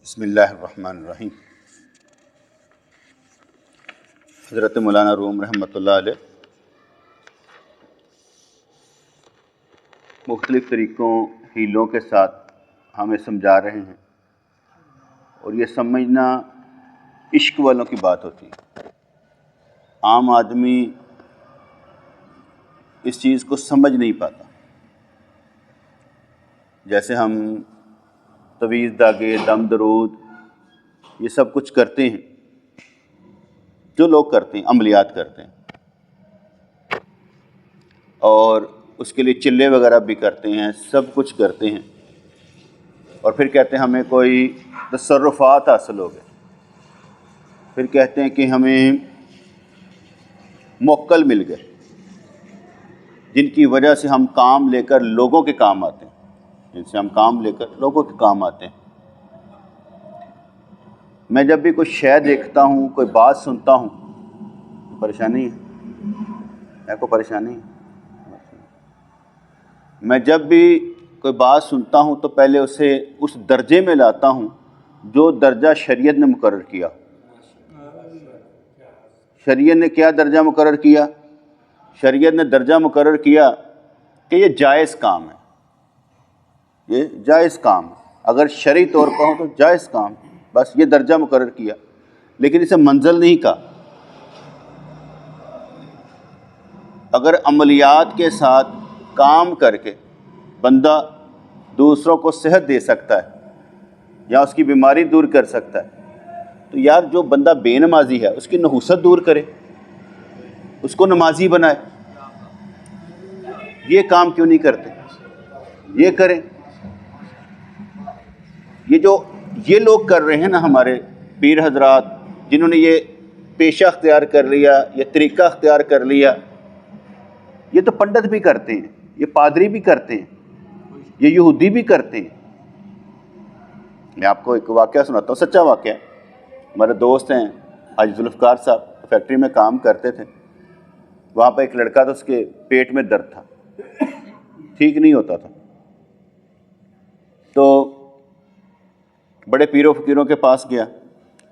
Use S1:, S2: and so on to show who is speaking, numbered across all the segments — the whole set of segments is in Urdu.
S1: بسم اللہ الرحمن الرحیم۔ حضرت مولانا روم رحمۃ اللہ علیہ مختلف طریقوں ہیلوں کے ساتھ ہمیں سمجھا رہے ہیں، اور یہ سمجھنا عشق والوں کی بات ہوتی ہے۔ عام آدمی اس چیز کو سمجھ نہیں پاتا۔ جیسے ہم تویز داغے، دم درود، یہ سب کچھ کرتے ہیں، جو لوگ کرتے ہیں، عملیات کرتے ہیں، اور اس کے لیے چلے وغیرہ بھی کرتے ہیں، سب کچھ کرتے ہیں، اور پھر کہتے ہیں ہمیں کوئی تصرفات حاصل ہو گئے، پھر کہتے ہیں کہ ہمیں موکل مل گئے جن کی وجہ سے ہم کام لے کر لوگوں کے کام آتے ہیں، جن سے ہم کام لے کر لوگوں کے کام آتے ہیں۔ میں جب بھی کوئی شے دیکھتا ہوں، کوئی بات سنتا ہوں، پریشانی ہے کوئی پریشانی ہے؟ میں جب بھی کوئی بات سنتا ہوں تو پہلے اسے اس درجے میں لاتا ہوں جو درجہ شریعت نے مقرر کیا۔ شریعت نے کیا درجہ مقرر کیا؟ شریعت نے درجہ مقرر کیا کہ یہ جائز کام ہے، یہ جائز کام ہے، اگر شرعی طور پر ہو تو جائز کام، بس یہ درجہ مقرر کیا، لیکن اسے منزل نہیں کہا۔ اگر عملیات کے ساتھ کام کر کے بندہ دوسروں کو صحت دے سکتا ہے یا اس کی بیماری دور کر سکتا ہے، تو یار جو بندہ بے نمازی ہے اس کی نحوست دور کرے، اس کو نمازی بنائے۔ یہ کام کیوں نہیں کرتے؟ یہ کریں۔ یہ لوگ کر رہے ہیں نا، ہمارے پیر حضرات جنہوں نے یہ پیشہ اختیار کر لیا، یہ طریقہ اختیار کر لیا، یہ تو پنڈت بھی کرتے ہیں، یہ پادری بھی کرتے ہیں، یہ یہودی بھی کرتے ہیں۔ میں آپ کو ایک واقعہ سناتا ہوں، سچا واقعہ۔ ہمارے دوست ہیں حاجی ذوالفقار صاحب، فیکٹری میں کام کرتے تھے، وہاں پہ ایک لڑکا تھا، اس کے پیٹ میں درد تھا، ٹھیک نہیں ہوتا تھا، تو بڑے پیروں فقیروں کے پاس گیا۔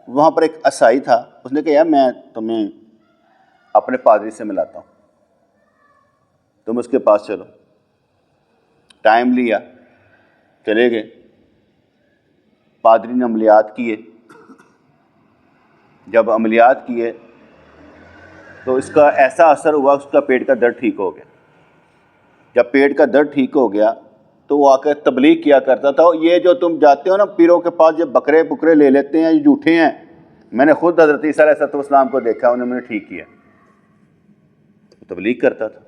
S1: وہاں پر ایک عیسائی تھا، اس نے کہا یار میں تمہیں اپنے پادری سے ملاتا ہوں، تم اس کے پاس چلو۔ ٹائم لیا، چلے گئے، پادری نے عملیات کیے۔ جب عملیات کیے تو اس کا ایسا اثر ہوا، اس کا پیٹ کا درد ٹھیک ہو گیا۔ جب پیٹ کا درد ٹھیک ہو گیا تو وہ آ کر تبلیغ کیا کرتا تھا، یہ جو تم جاتے ہو نا پیروں کے پاس، جو بکرے لے لیتے ہیں، یہ جھوٹے ہیں، میں نے خود حضرت عیسیٰ علیہ السلام کو دیکھا، انہوں نے ٹھیک کیا۔ تبلیغ کرتا تھا۔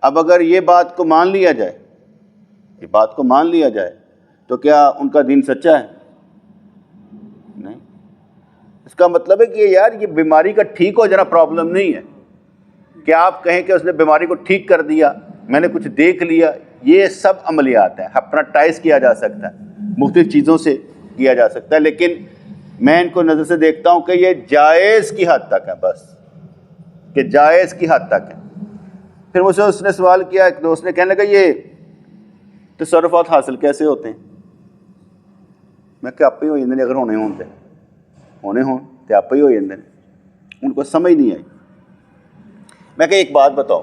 S1: اب اگر یہ بات کو مان لیا جائے، یہ بات کو مان لیا جائے تو کیا ان کا دین سچا ہے؟ نہیں۔ اس کا مطلب ہے کہ یار یہ بیماری کا ٹھیک ہو جانا پرابلم نہیں ہے کہ آپ کہیں کہ اس نے بیماری کو ٹھیک کر دیا، میں نے کچھ دیکھ لیا۔ یہ سب عملیات ہیں، ہپناٹائز کیا جا سکتا ہے، مختلف چیزوں سے کیا جا سکتا ہے، لیکن میں ان کو نظر سے دیکھتا ہوں کہ یہ جائز کی حد تک ہے، بس کہ جائز کی حد تک ہے۔ پھر مجھ سے اس نے سوال کیا، ایک دوست نے، کہنے لگا یہ تصرفات حاصل کیسے ہوتے ہیں؟ میں کہ آپ ہی ہو جاندے نے، اگر ہونے ہوں تو آپ ہی ہو جاندے نے۔ ان کو سمجھ نہیں آئی۔ میں کہ ایک بات بتاؤ،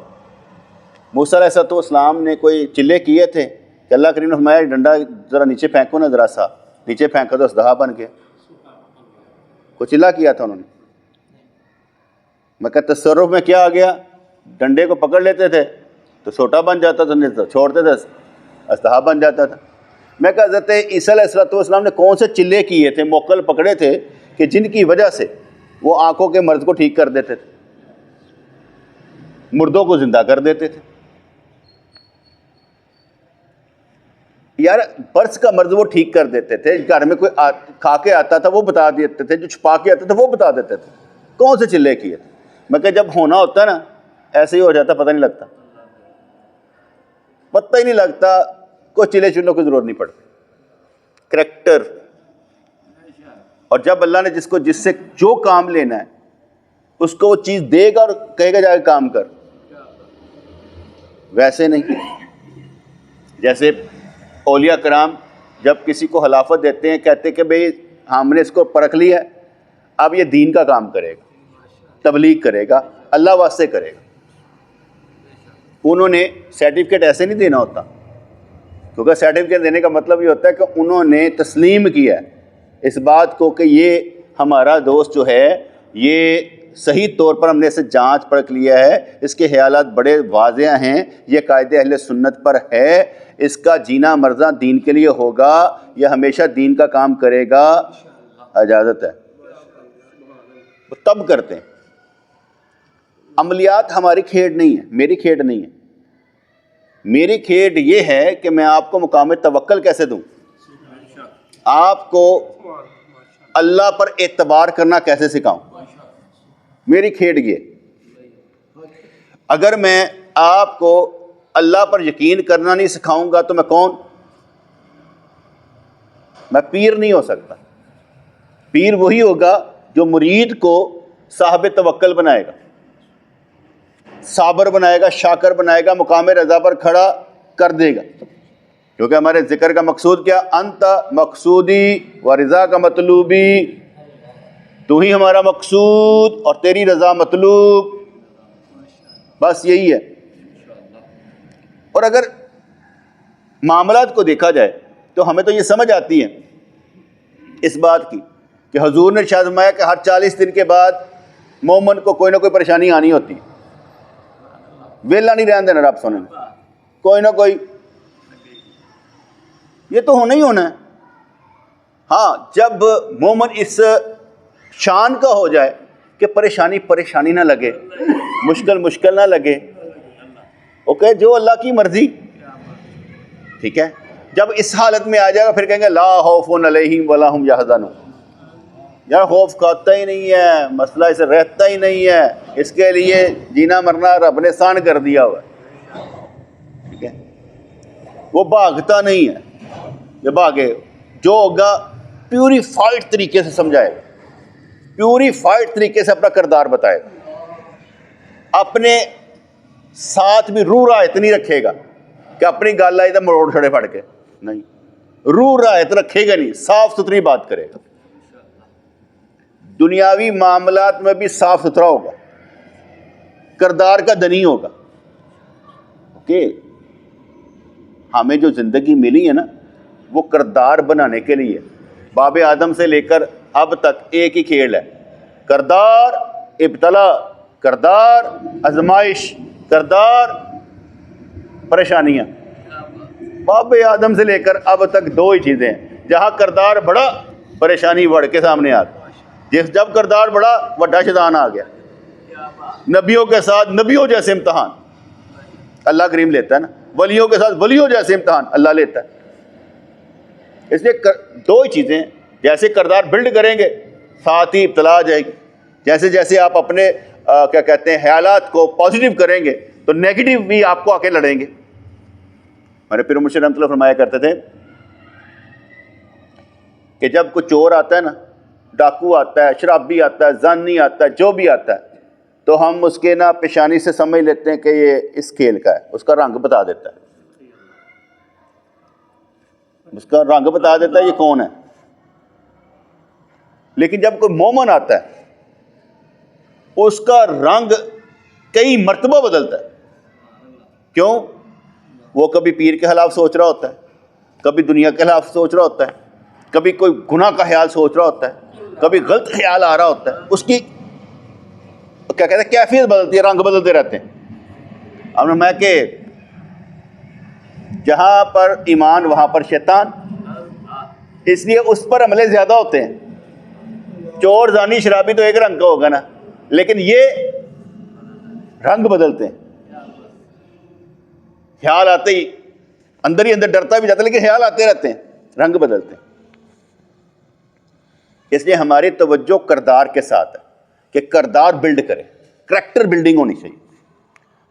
S1: موسیٰ علیہ السلام نے کوئی چلے کیے تھے کہ اللہ کریم نے فرمایا ڈنڈا ذرا نیچے پھینکو نا، ذرا سا نیچے پھینکا تو اژدہا بن گیا؟ کوئی چلا کیا تھا انہوں نے؟ میں کہ تصرف میں کیا آ گیا؟ ڈنڈے کو پکڑ لیتے تھے تو چھوٹا بن جاتا تھا، چھوڑتے تھے اژدہا بن جاتا تھا۔ میں کہ حضرت عیسیٰ علیہ السلام نے کون سے چلے کیے تھے، موکل پکڑے تھے کہ جن کی وجہ سے وہ آنکھوں کے مرض کو ٹھیک کر دیتے تھے، مردوں کو زندہ کر دیتے تھے؟ یار برس کا مرض وہ ٹھیک کر دیتے تھے، گھر میں کوئی کھا کے آتا تھا وہ بتا دیتے تھے، جو چھپا کے آتا تھا وہ بتا دیتے تھے۔ کون سے چلے کیے تھے؟ میں کہ جب ہونا ہوتا نا ایسے ہی ہو جاتا، پتہ نہیں لگتا، پتہ ہی نہیں لگتا، کوئی چلے چلوں کی ضرورت نہیں پڑتی۔ کریکٹر، اور جب اللہ نے جس سے جو کام لینا ہے اس کو وہ چیز دے گا اور کہے گا جا کے کام کر، ویسے نہیں۔ جیسے اولیاء کرام جب کسی کو خلافت دیتے ہیں کہتے ہیں کہ بھئی ہم نے اس کو پرکھ لیا ہے، اب یہ دین کا کام کرے گا، تبلیغ کرے گا، اللہ واسطے کرے گا۔ انہوں نے سرٹیفکیٹ ایسے نہیں دینا ہوتا، کیونکہ سرٹیفکیٹ دینے کا مطلب یہ ہوتا ہے کہ انہوں نے تسلیم کیا ہے اس بات کو کہ یہ ہمارا دوست جو ہے یہ صحیح طور پر ہم نے اسے جانچ پرکھ لیا ہے، اس کے خیالات بڑے واضح ہیں، یہ قاعدے اہل سنت پر ہے، اس کا جینا مرنا دین کے لیے ہوگا، یہ ہمیشہ دین کا کام کرے گا، اجازت ہے، وہ تب کرتے ہیں۔ عملیات ہماری کھیڈ نہیں ہے، میری کھیڈ نہیں ہے، میری کھیڈ یہ ہے کہ میں آپ کو مقام توکل کیسے دوں، آپ کو اللہ پر اعتبار کرنا کیسے سکھاؤں، میری کھیڈ یہ۔ اگر میں آپ کو اللہ پر یقین کرنا نہیں سکھاؤں گا تو میں کون؟ میں پیر نہیں ہو سکتا۔ پیر وہی ہوگا جو مرید کو صاحب توکل بنائے گا، صابر بنائے گا، شاکر بنائے گا، مقام رضا پر کھڑا کر دے گا، کیونکہ ہمارے ذکر کا مقصود کیا؟ انت مقصودی و رضا کا مطلوبی، تو ہی ہمارا مقصود اور تیری رضا مطلوب، بس یہی ہے۔ اور اگر معاملات کو دیکھا جائے تو ہمیں تو یہ سمجھ آتی ہے اس بات کی کہ حضور نے ارشاد فرمایا کہ ہر 40 دن کے بعد مومن کو کوئی نہ کوئی پریشانی آنی ہوتی ہے، ویلا نہیں رہن دینا رب سونے نے، کوئی نہ کوئی، یہ تو ہونا ہی ہونا ہے۔ ہاں جب مومن اس شان کا ہو جائے کہ پریشانی پریشانی نہ لگے، مشکل نہ لگے، اوکے جو اللہ کی مرضی، ٹھیک ہے، جب اس حالت میں آ جائے گا پھر کہیں گے لا خوف علیہم ولا ہم یحزنون، یار خوف کھاتا ہی نہیں ہے، مسئلہ اسے رہتا ہی نہیں ہے، اس کے لیے جینا مرنا رب نے آسان کر دیا ہوا ہے، ٹھیک ہے، وہ بھاگتا نہیں ہے، یہ بھاگے جو ہوگا پیوریفائڈ طریقے سے سمجھائے گا، پیوریفائڈ طریقے سے اپنا کردار بتائے گا، اپنے ساتھ بھی روح رعایت نہیں رکھے گا کہ اپنی گل آئی تو مروڑ چھڑے پھڑ کے، نہیں، روح رعایت رکھے گا نہیں، صاف ستھری بات کرے گا، دنیاوی معاملات میں بھی صاف ستھرا ہوگا، کردار کا دنی ہوگا۔ اوکے، ہمیں جو زندگی ملی ہے نا وہ کردار بنانے کے لیے، باب آدم سے لے کر اب تک ایک ہی کھیل ہے، کردار ابتلا، کردار آزمائش، کردار پریشانیاں، باب آدم سے لے کر اب تک دو ہی چیزیں ہیں، جہاں کردار بڑھا پریشانی بڑھ کے سامنے آ گئی، جب کردار بڑھا وڈا شیطان آ گیا، نبیوں کے ساتھ نبیوں جیسے امتحان اللہ کریم لیتا ہے نا، ولیوں کے ساتھ ولیوں جیسے امتحان اللہ لیتا ہے، اس لیے دو ہی چیزیں ہیں، جیسے کردار بلڈ کریں گے ساتھ ہی ابتلا آ جائے گی، جیسے جیسے آپ اپنے کیا کہتے ہیں خیالات کو پازیٹیو کریں گے تو نیگیٹو بھی آپ کو آ کے لڑیں گے۔ ہمارے پیر مرشد رحمۃ اللہ فرمایا کرتے تھے کہ جب کوئی چور آتا ہے نا، ڈاکو آتا ہے، شرابی آتا ہے، زانی آتا ہے، جو بھی آتا ہے تو ہم اس کے نا پیشانی سے سمجھ لیتے ہیں کہ یہ اس کھیل کا ہے، اس کا رنگ بتا دیتا ہے، اس کا رنگ بتا دیتا ہے یہ کون ہے۔ لیکن جب کوئی مومن آتا ہے اس کا رنگ کئی مرتبہ بدلتا ہے، کیوں؟ وہ کبھی پیر کے خلاف سوچ رہا ہوتا ہے، کبھی دنیا کے خلاف سوچ رہا ہوتا ہے، کبھی کوئی گناہ کا خیال سوچ رہا ہوتا ہے، کبھی غلط خیال آ رہا ہوتا ہے، اس کی کیا کہتے ہیں کیفیت بدلتی ہے، رنگ بدلتے رہتے ہیں۔ ہم نے میں کہ جہاں پر ایمان وہاں پر شیطان، اس لیے اس پر عملے زیادہ ہوتے ہیں۔ چور زانی شرابی تو ایک رنگ کا ہوگا نا، لیکن یہ رنگ بدلتے ہیں، خیال آتے ہی ہی اندر ڈرتا بھی جاتا ہے، لیکن خیال آتے رہتے ہیں، رنگ بدلتے ہیں۔ اس لیے ہماری توجہ کردار کے ساتھ ہے کہ کردار بلڈ کرے، کریکٹر بلڈنگ ہونی چاہیے۔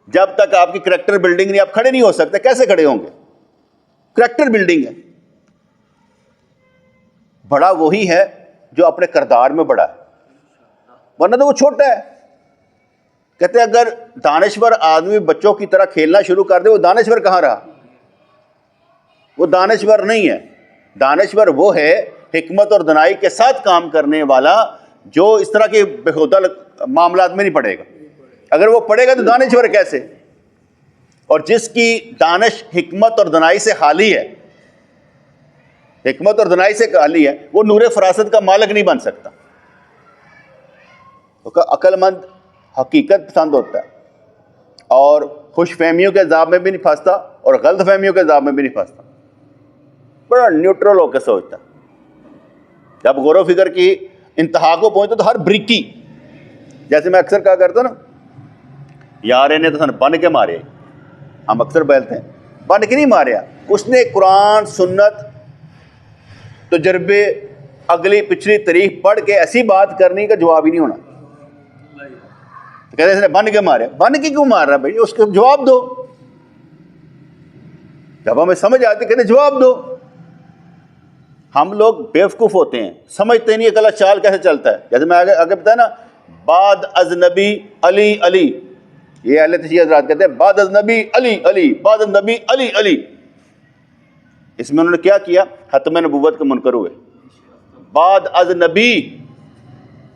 S1: جب تک آپ کی کریکٹر بلڈنگ نہیں، آپ کھڑے نہیں ہو سکتے۔ کیسے کھڑے ہوں گے؟ کریکٹر بلڈنگ ہے۔ بڑا وہی ہے جو اپنے کردار میں بڑا ہے، ورنہ تو وہ چھوٹا ہے۔ کہتے ہیں اگر دانشور آدمی بچوں کی طرح کھیلنا شروع کر دے، وہ دانشور کہاں رہا؟ وہ دانشور نہیں ہے، دانشور وہ ہے حکمت اور دنائی کے ساتھ کام کرنے والا جو اس طرح کے بےہودہ معاملات میں نہیں پڑے گا. اگر وہ پڑے گا تو دانشور کیسے؟ اور جس کی دانش حکمت اور دنائی سے خالی ہے، حکمت اور دنائی سے خالی ہے، وہ نور فراست کا مالک نہیں بن سکتا. عقل مند حقیقت پسند ہوتا ہے اور خوش فہمیوں کے عذاب میں بھی نہیں پھنستا اور غلط فہمیوں کے عذاب میں بھی نہیں پھنستا، بڑا نیوٹرل ہو کے سوچتا. جب غور و فکر کی انتہا کو پہنچتا تو ہر بریکی، جیسے میں اکثر کہا کرتا نا، یار نے تو سن بن کے مارے. ہم اکثر بولتے ہیں بن کے نہیں ماریا، اس نے قرآن سنت تجربے اگلی پچھلی تاریخ پڑھ کے ایسی بات کرنی کا جواب ہی نہیں ہونا. کہتے ہیں اس نے بن کے مارے، بن کے کیوں مار رہا بھائی؟ اس کو جواب دو. جب ہمیں سمجھ آتی کہتے جواب دو. ہم لوگ بیوقوف ہوتے ہیں، سمجھتے نہیں اکلا چال کیسے چلتا ہے. جیسے میں آگے بتایا نا، بعد از نبی علی علی، یہ اہل تشیع حضرات کہتے ہیں بعد از نبی علی علی، بعد از نبی علی علی. اس میں انہوں نے کیا کیا؟ ختم نبوت کے منکر ہوئے. بعد از نبی،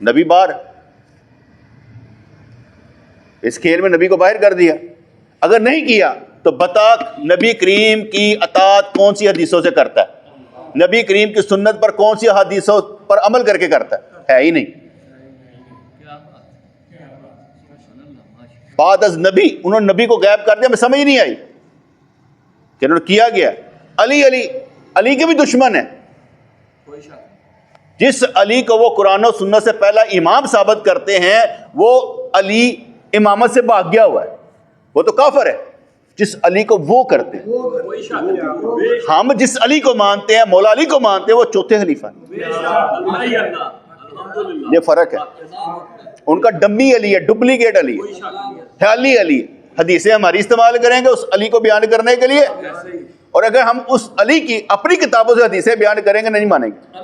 S1: نبی بار، اس کھیل میں نبی کو باہر کر دیا. اگر نہیں کیا تو بتا نبی کریم کی اطاعت کون سی حدیثوں سے کرتا ہے؟ نبی کریم کی سنت پر کون سی حدیثوں پر عمل کر کے کرتا ہے ہی نہیں. بعد از نبی، انہوں نے نبی کو غائب کر دیا. میں سمجھ نہیں آئی کہ انہوں نے کیا گیا. علی علی، علی کے بھی دشمن ہیں. جس علی کو وہ قرآن و سنت سے پہلا امام ثابت کرتے ہیں، وہ علی امامت سے بھاگ گیا ہوا ہے، وہ تو کافر ہے. جس علی کو وہ کرتے ہیں، ہم جس علی کو مانتے ہیں، مولا علی کو مانتے ہیں، وہ چوتھے خلیفہ ہیں. یہ فرق ہے. ان کا ڈمی علی ہے، ڈپلیکیٹ علی ہے، خیالی علی ہے. حدیثیں ہماری استعمال کریں گے اس علی کو بیان کرنے کے لیے، اور اگر ہم اس علی کی اپنی کتابوں سے حدیثیں بیان کریں گے نہیں مانیں گے.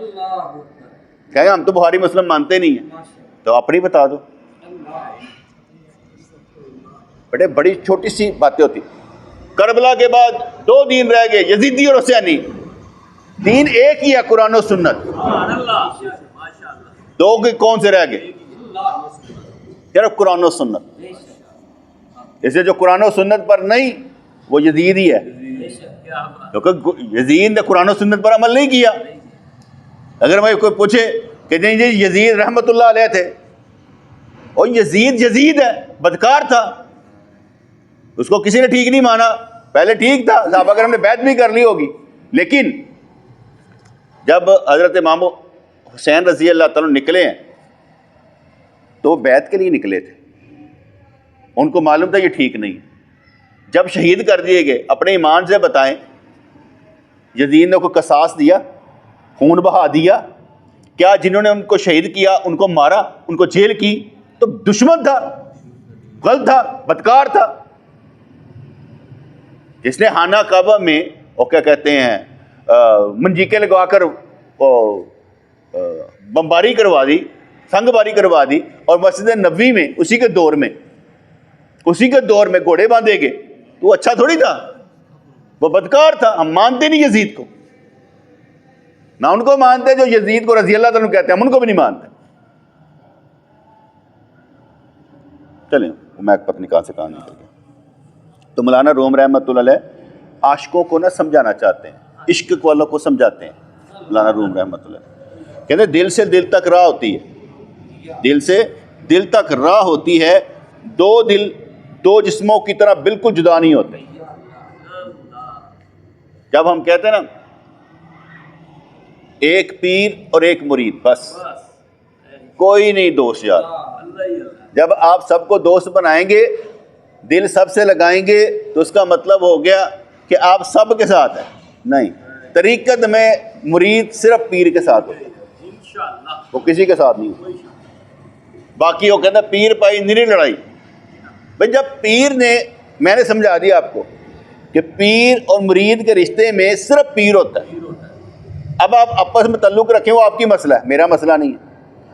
S1: کہیں گے ہم تو بخاری مسلم مانتے نہیں ہیں. تو اپنی بتا دو. بڑی چھوٹی سی باتیں ہوتی. کربلا کے بعد 2 دین رہ گئے، یزیدی اور حسینی. دین ایک ہی ہے، قرآن و سنت. 2 کے کون سے رہ گئے؟ صرف قرآن و سنت. اسے جو قرآن و سنت پر نہیں، وہ یزید ہی ہے، کیونکہ یزید نے قرآن و سنت پر عمل نہیں کیا. اگر میں کوئی پوچھے کہ نہیں جی یزید رحمت اللہ علیہ تھے، اور یزید ہے، بدکار تھا، اس کو کسی نے ٹھیک نہیں مانا. پہلے ٹھیک تھا، صحابہ کرام نے بیعت بھی کر لی ہوگی، لیکن جب حضرت امام حسین رضی اللہ تعالیٰ نکلے ہیں تو وہ بیعت کے لیے نکلے تھے. ان کو معلوم تھا یہ ٹھیک نہیں. جب شہید کر دیے گئے، اپنے ایمان سے بتائیں، یزید نے کوئی قصاص دیا، خون بہا دیا کیا؟ جنہوں نے ان کو شہید کیا، ان کو مارا، ان کو جیل کی، تو دشمن تھا، غلط تھا، بدکار تھا. جس نے خانہ کعبہ میں وہ کیا کہتے ہیں منجیکے لگوا کر بمباری کروا دی، سنگ باری کروا دی، اور مسجد نبوی میں اسی کے دور میں گھوڑے باندھے گئے، تو وہ اچھا تھوڑی تھا، وہ بدکار تھا. ہم مانتے نہیں یزید کو، نہ ان کو مانتے جو یزید کو رضی اللہ تعالیٰ کہتے ہیں، ہم ان کو بھی نہیں مانتے. چلیں میں پتہ نہیں کہاں سے کہاں نکل گیا. تو مولانا روم رحمۃ اللہ علیہ عاشقوں کو نہ سمجھانا چاہتے ہیں، عشق والوں کو سمجھاتے ہیں. مولانا روم رحمۃ اللہ کہتے ہیں دل سے دل تک راہ ہوتی ہے، دل سے دل تک راہ ہوتی ہے. 2 دل 2 جسموں کی طرح بالکل جدا نہیں ہوتے. جب ہم کہتے ہیں نا ایک پیر اور ایک مرید، بس کوئی نہیں دوست یار. جب آپ سب کو دوست بنائیں گے، دل سب سے لگائیں گے، تو اس کا مطلب ہو گیا کہ آپ سب کے ساتھ ہیں. نہیں، طریقت میں مرید صرف پیر کے ساتھ ہوتا ہے، وہ کسی کے ساتھ نہیں ہوتا. باقی وہ کہتا ہے پیر پائی نری لڑائی. بھائی جب پیر نے، میں نے سمجھا دیا آپ کو کہ پیر اور مرید کے رشتے میں صرف پیر ہوتا ہے. اب آپ آپس میں تعلق رکھیں، وہ آپ کی مسئلہ ہے، میرا مسئلہ نہیں ہے.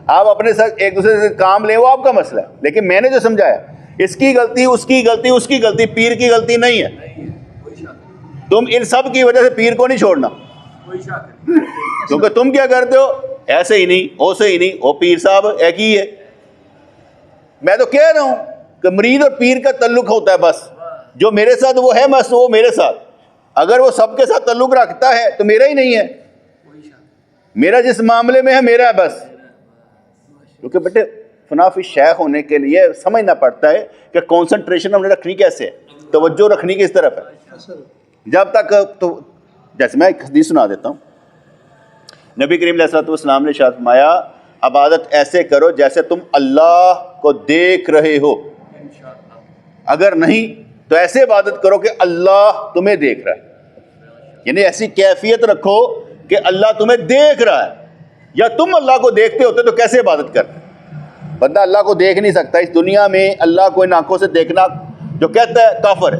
S1: آپ اپنے ساتھ ایک دوسرے سے کام لیں، وہ آپ کا مسئلہ ہے. لیکن میں نے جو سمجھایا، اس کی غلطی، اس کی غلطی، اس کی غلطی، پیر کی غلطی نہیں ہے. تم ان سب کی وجہ سے پیر کو نہیں چھوڑنا. کیونکہ تم کیا کرتے ہو ایسے ہی نہیں ویسے ہی نہیں، وہ پیر صاحب ایک ہی ہے. میں تو کہہ رہا ہوں کہ مرید اور پیر کا تعلق ہوتا ہے، بس جو میرے ساتھ وہ ہے بس وہ میرے ساتھ. اگر وہ سب کے ساتھ تعلق رکھتا ہے تو میرا ہی نہیں ہے. میرا جس معاملے میں ہے میرا ہے بس. کیونکہ بیٹے فنافی شیخ ہونے کے لیے سمجھنا پڑتا ہے کہ کانسنٹریشن ہم نے رکھنی کیسے ہے، توجہ رکھنی کس طرف ہے. جب تک تو جیسے میں ایک حدیث سنا دیتا ہوں. نبی کریم علیہ السلام نے ارشاد فرمایا عبادت ایسے کرو جیسے تم اللہ کو دیکھ رہے ہو، اگر نہیں تو ایسے عبادت کرو کہ اللہ تمہیں دیکھ رہا ہے. یعنی ایسی کیفیت رکھو کہ اللہ تمہیں دیکھ رہا ہے. یا تم اللہ کو دیکھتے ہوتے تو کیسے عبادت کرتے؟ بندہ اللہ کو دیکھ نہیں سکتا اس دنیا میں. اللہ کو ان آنکھوں سے دیکھنا جو کہتا ہے کافر ہے.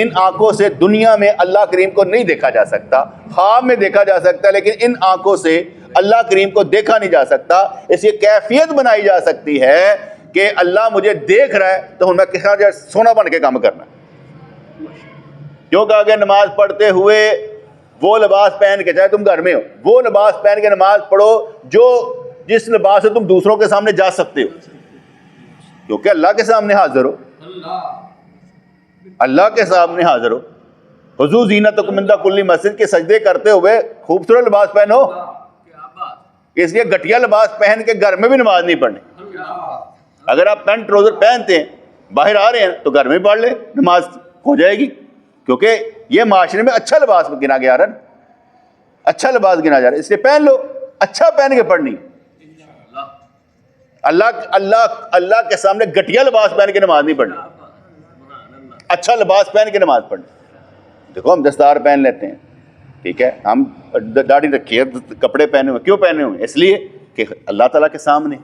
S1: ان آنکھوں سے دنیا میں اللہ کریم کو نہیں دیکھا جا سکتا. خواب میں دیکھا جا سکتا ہے لیکن ان آنکھوں سے اللہ کریم کو دیکھا نہیں جا سکتا. اس کی کیفیت بنائی جا سکتی ہے کہ اللہ مجھے دیکھ رہا ہے تو ہوں میں کس طرح سونا بن کے کام کرنا. کیوں کہا کہ نماز پڑھتے ہوئے وہ لباس پہن کے، چاہے تم گھر میں ہو، وہ لباس پہن کے نماز پڑھو جو جس لباس سے تم دوسروں کے سامنے جا سکتے ہو، کیونکہ اللہ کے سامنے حاضر ہو. اللہ کے سامنے حاضر ہو. حضور زینتکم عند کل مسجد کے سجدے کرتے ہوئے خوبصورت لباس پہنو. اس لیے گھٹیا لباس پہن کے گھر میں بھی نماز نہیں پڑھنی. اگر آپ پینٹ ٹراؤزر پہنتے ہیں باہر آ رہے ہیں تو گھر میں پڑھ لیں، نماز ہو جائے گی. کیونکہ یہ معاشرے میں اچھا لباس گنا گیا رہا، اچھا لباس گنا جا رہا ہے، اس لیے پہن لو. اچھا پہن کے پڑھنی. اللہ کے سامنے گھٹیا لباس پہن کے نماز نہیں پڑھنی، اچھا لباس پہن کے نماز پڑھنی. دیکھو ہم دستار پہن لیتے ہیں، ٹھیک ہے، ہم داڑھی رکھی ہے، کپڑے پہنے ہوئے. کیوں پہنے ہوئے؟ اس لیے کہ اللہ تعالیٰ کے سامنے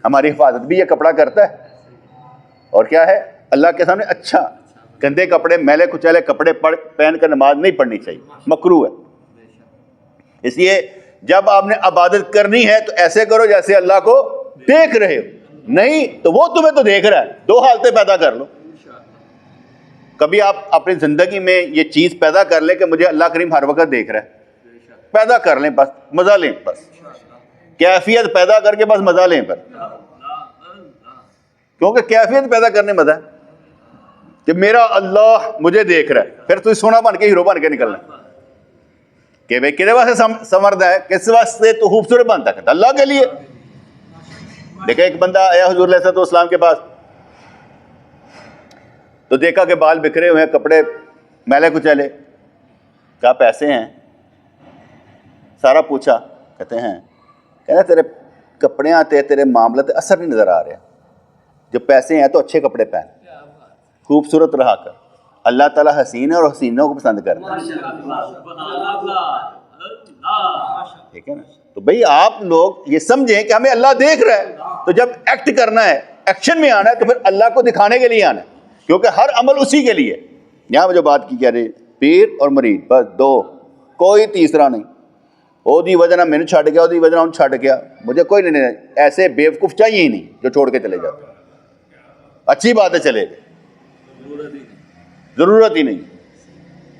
S1: ہماری حفاظت بھی یہ کپڑا کرتا ہے. اور کیا ہے؟ اللہ کے سامنے اچھا. گندے کپڑے، میلے کچیلے کپڑے پہن کر نماز نہیں پڑھنی چاہیے، مکروہ ہے. اس لیے جب آپ نے عبادت کرنی ہے تو ایسے کرو جیسے اللہ کو دیکھ رہے ہو. نہیں تو وہ تمہیں تو دیکھ رہا ہے. دو حالتیں پیدا کر لو. کبھی آپ اپنی زندگی میں یہ چیز پیدا کر لیں کہ مجھے اللہ کریم ہر وقت دیکھ رہا ہے. پیدا کر لیں، بس مزہ لیں، بس کیفیت پیدا کر کے بس مزہ لیں. پر کیونکہ کیفیت پیدا کرنے مزہ ہے کہ میرا اللہ مجھے دیکھ رہا ہے. پھر تو سونا بن کے ہیرو بن کے نکلنا کہ بھائی کدے واسطے سمرد ہے، کس واسطے تو خوبصورت بنتا ہے؟ اللہ کے لیے. دیکھا ایک بندہ آیا حضور علیہ السلام کے پاس تو دیکھا کہ بال بکھرے ہوئے ہیں، کپڑے میلے کچیلے. کہا پیسے ہیں؟ سارا پوچھا. کہتے ہیں، کہنا تیرے کپڑے آتے، تیرے معاملے تے اثر نہیں نظر آ رہے. جو پیسے ہیں تو اچھے کپڑے پہن، خوبصورت رہا کر. اللہ تعالیٰ حسین ہے اور حسینوں کو پسند کرتا ہے، ٹھیک ہے نا. تو بھئی آپ لوگ یہ سمجھیں کہ ہمیں اللہ دیکھ رہا ہے، تو جب ایکٹ کرنا ہے، ایکشن میں آنا ہے، تو پھر اللہ کو دکھانے کے لیے آنا ہے، کیونکہ ہر عمل اسی کے لیے. یہاں جو بات کی کہہ رہے پیر اور مرید، بس دو، کوئی تیسرا نہیں. وہ دی وجہ نہ میں نے چھڑ گیا، وہ دی وجہ نہ چھڑ گیا، مجھے کوئی نہیں. ایسے بیوقوف چاہیے ہی نہیں جو چھوڑ کے چلے جاتے. اچھی بات ہے چلے گئے، ضرورت ہی نہیں.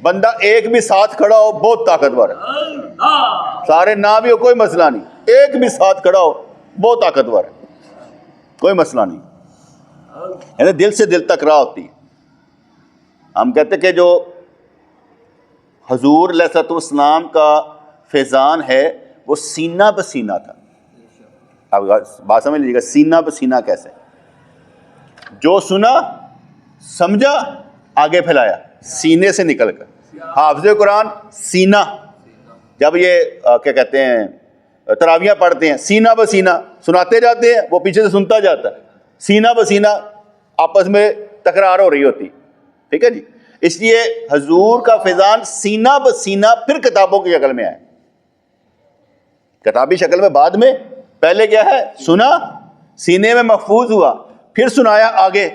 S1: بندہ ایک بھی ساتھ کھڑا ہو بہت طاقتور ہے. سارے نہ بھی ہو کوئی مسئلہ نہیں، ایک بھی ساتھ کھڑا ہو بہت طاقتور ہے، کوئی مسئلہ نہیں. یعنی دل سے دل تک راہ ہوتی ہے. ہم کہتے کہ جو حضور علیہ السلام کا فیضان ہے وہ سینہ بسینہ تھا. اب بات سمجھ لیجیے گا، سینہ بسینہ کیسے؟ جو سنا سمجھا آگے پھیلایا سینے سے نکل کر. حافظ قرآن سینہ، جب یہ کیا کہتے ہیں تراویاں پڑھتے ہیں، سینہ بسینہ سناتے جاتے ہیں، وہ پیچھے سے سنتا جاتا ہے. سینہ بسینہ آپس میں تکرار ہو رہی ہوتی، ٹھیک ہے جی. اس لیے حضور کا فیضان سینہ بسینہ پھر کتابوں کی شکل میں آئے. کتابی شکل میں بعد میں، پہلے کیا ہے؟ سنا، سینے میں محفوظ ہوا، پھر سنایا آگے.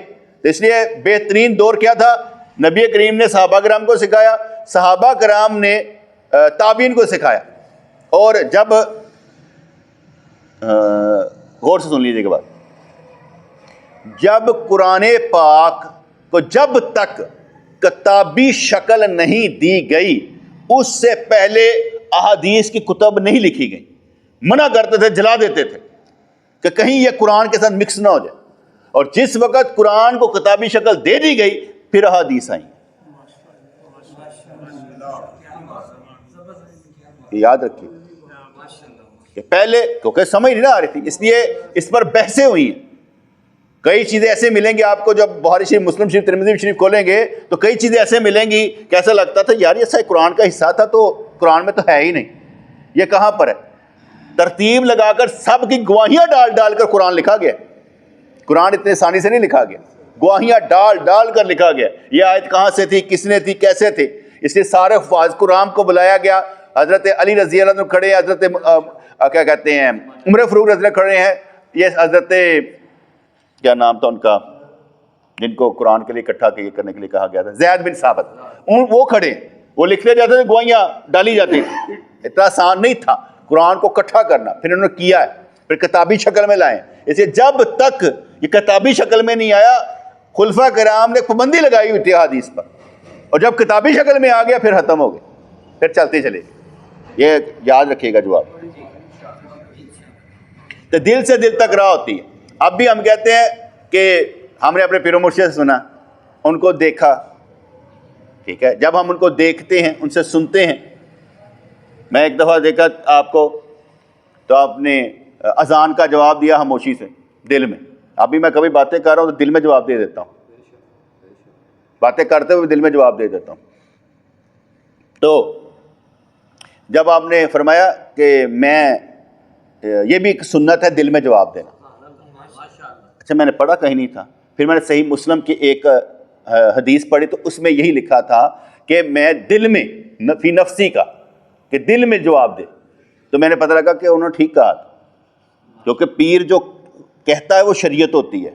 S1: اس لیے بہترین دور کیا تھا؟ نبی کریم نے صحابہ کرام کو سکھایا، صحابہ کرام نے تابعین کو سکھایا. اور جب غور سے سن لیجیے کہ بات، جب قرآن پاک کو جب تک کتابی شکل نہیں دی گئی اس سے پہلے احادیث کی کتب نہیں لکھی گئی، منع کرتے تھے، جلا دیتے تھے کہ کہیں یہ قرآن کے ساتھ مکس نہ ہو جائے. اور جس وقت قرآن کو کتابی شکل دے دی گئی پھر احادیث آئیں. یاد رکھیے کہ پہلے کیونکہ سمجھ نہیں نہ آ رہی تھی، اس لیے اس پر بحثیں ہوئی ہیں. کئی چیزیں ایسے ملیں گی آپ کو، جب بخاری شریف، مسلم شریف، ترمذی شریف کھولیں گے تو کئی چیزیں ایسے ملیں گی کہ ایسا لگتا تھا یار یہ صحیح قرآن کا حصہ تھا تو قرآن میں تو ہے ہی نہیں، یہ کہاں پر ہے. ترتیب لگا کر سب کی گواہیاں ڈال ڈال کر قرآن لکھا گیا. قرآن اتنے آسانی سے نہیں لکھا گیا، گواہیاں ڈال ڈال کر لکھا گیا. یہ آیت کہاں سے تھی، کس نے تھی، کیسے تھے. اس لیے سارے حفاظ قرآن کو بلایا گیا. حضرت علی رضی اللہ عنہ کھڑے ہیں، حضرت کیا کہتے ہیں عمر فاروق رضی اللہ کھڑے ہیں، یہ حضرت کیا نام تھا ان کا جن کو قرآن کے لیے اکٹھا کرنے کے لیے کہا گیا تھا، زید بن ثابت، وہ کھڑے، وہ لکھنے جاتے تھے، گواہیاں ڈالی جاتی تھی. اتنا آسان نہیں تھا قرآن کو اکٹھا کرنا. پھر انہوں نے کیا ہے، پھر کتابی شکل میں لائے. اس لیے جب تک یہ کتابی شکل میں نہیں آیا خلفاء کرام نے پابندی لگائی ہوئی تھی حدیث پر، اور جب کتابی شکل میں آ گیا پھر ختم ہو گئے، پھر چلتے چلے. یہ یاد رکھیے گا جواب. تو دل سے دل تک راہ ہوتی ہے. اب بھی ہم کہتے ہیں کہ ہم نے اپنے پیر و مرشد سے سنا، ان کو دیکھا، ٹھیک ہے. جب ہم ان کو دیکھتے ہیں، ان سے سنتے ہیں. میں ایک دفعہ دیکھا آپ کو تو آپ نے اذان کا جواب دیا خاموشی سے دل میں. ابھی میں کبھی باتیں کر رہا ہوں تو دل میں جواب دے دیتا ہوں، باتیں کرتے ہوئے دل میں جواب دے دیتا ہوں. تو جب آپ نے فرمایا کہ میں یہ بھی ایک سنت ہے دل میں جواب دینا. اچھا میں نے پڑھا کہیں نہیں تھا، پھر میں نے صحیح مسلم کی ایک حدیث پڑھی تو اس میں یہی لکھا تھا کہ میں دل میں فی نفسی کا، کہ دل میں جواب دے. تو میں نے پتہ لگا کہ انہوں نے ٹھیک کہا تھا، کیونکہ پیر جو کہتا ہے وہ شریعت ہوتی ہے،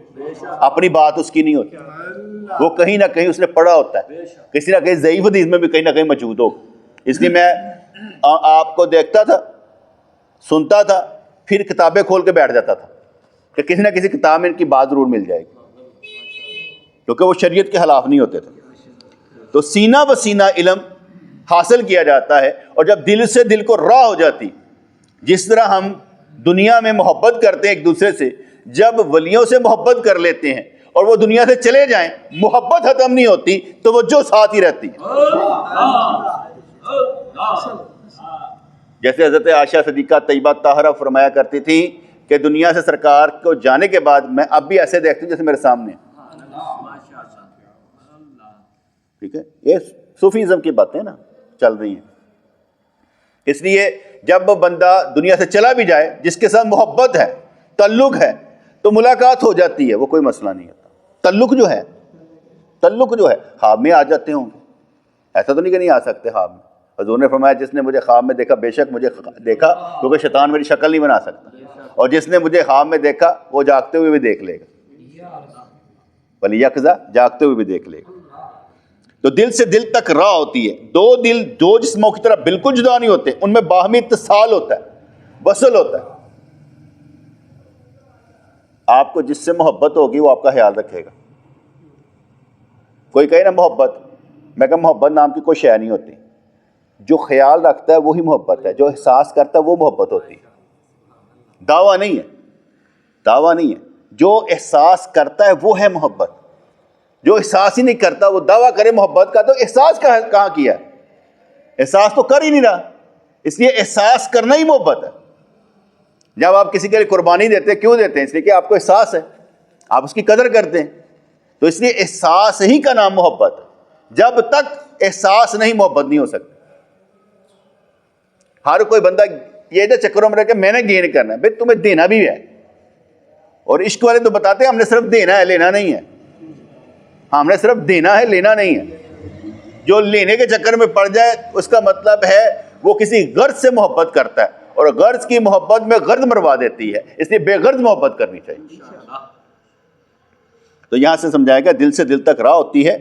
S1: اپنی بات اس کی نہیں ہوتی. وہ کہیں نہ کہیں اس نے پڑھا ہوتا ہے، کسی نہ کہیں ضعیف حدیث میں بھی کہیں نہ کہیں موجود ہو. اس لیے میں آپ کو دیکھتا تھا، سنتا تھا، پھر کتابیں کھول کے بیٹھ جاتا تھا کہ کسی نہ کسی کتاب میں ان کی بات ضرور مل جائے گی، کیونکہ وہ شریعت کے خلاف نہیں ہوتے تھے. تو سینہ بسینہ علم حاصل کیا جاتا ہے، اور جب دل سے دل کو راہ ہو جاتی، جس طرح ہم دنیا میں محبت کرتے ہیں ایک دوسرے سے، جب ولیوں سے محبت کر لیتے ہیں اور وہ دنیا سے چلے جائیں محبت ختم نہیں ہوتی، توجہ ساتھ ہی رہتی ہے. جیسے حضرت عائشہ صدیقہ طیبہ طاہرہ فرمایا کرتی تھی کہ دنیا سے سرکار کو جانے کے بعد میں اب بھی ایسے دیکھتی ہوں جیسے میرے سامنے. ٹھیک ہے، یہ صوفیزم کی باتیں نا چل رہی ہیں. اس لیے جب بندہ دنیا سے چلا بھی جائے، جس کے ساتھ محبت ہے، تعلق ہے، تو ملاقات ہو جاتی ہے، وہ کوئی مسئلہ نہیں ہوتا. تعلق جو ہے خواب میں آ جاتے ہوں گے، ایسا تو نہیں کہ نہیں آ سکتے خواب میں. حضور نے فرمایا جس نے مجھے خواب میں دیکھا بے شک مجھے دیکھا، کیونکہ شیطان میری شکل نہیں بنا سکتا، اور جس نے مجھے خواب میں دیکھا وہ جاگتے ہوئے بھی دیکھ لے گا، ولی یقظہ جاگتے ہوئے بھی دیکھ لے گا. تو دل سے دل تک راہ ہوتی ہے. دو دل دو جسموں کی طرح بالکل جدا نہیں ہوتے، ان میں باہمی اتصال ہوتا ہے، وصل ہوتا ہے. آپ کو جس سے محبت ہوگی وہ آپ کا خیال رکھے گا. کوئی کہے نا محبت، میں کہا محبت نام کی کوئی شے نہیں ہوتی. جو خیال رکھتا ہے وہی محبت ہے، جو احساس کرتا ہے وہ محبت ہوتی ہے. دعویٰ نہیں ہے. جو احساس کرتا ہے وہ ہے محبت. جو احساس ہی نہیں کرتا وہ دعویٰ کرے محبت کا، تو احساس کہاں کیا ہے؟ احساس تو کر ہی نہیں رہا. اس لیے احساس کرنا ہی محبت ہے. جب آپ کسی کے لیے قربانی دیتے کیوں دیتے ہیں؟ اس لیے کہ آپ کو احساس ہے، آپ اس کی قدر کرتے ہیں. تو اس لیے احساس ہی کا نام محبت ہے. جب تک احساس نہیں محبت نہیں ہو سکتی. ہر کوئی بندہ یہ جو چکروں میں رہ کے میں نے گین کرنا ہے، بھائی تمہیں دینا بھی ہے. اور عشق والے تو بتاتے ہیں ہم نے صرف دینا ہے، لینا نہیں ہے. ہم نے صرف دینا ہے، لینا نہیں ہے. جو لینے کے چکر میں پڑ جائے اس کا مطلب ہے وہ کسی غرض سے محبت کرتا ہے، اور غرض کی محبت میں غرض مروا دیتی ہے. اس لیے بے غرض محبت کرنی چاہیے. تو یہاں سے سمجھائے گا دل سے دل تک راہ ہوتی ہے.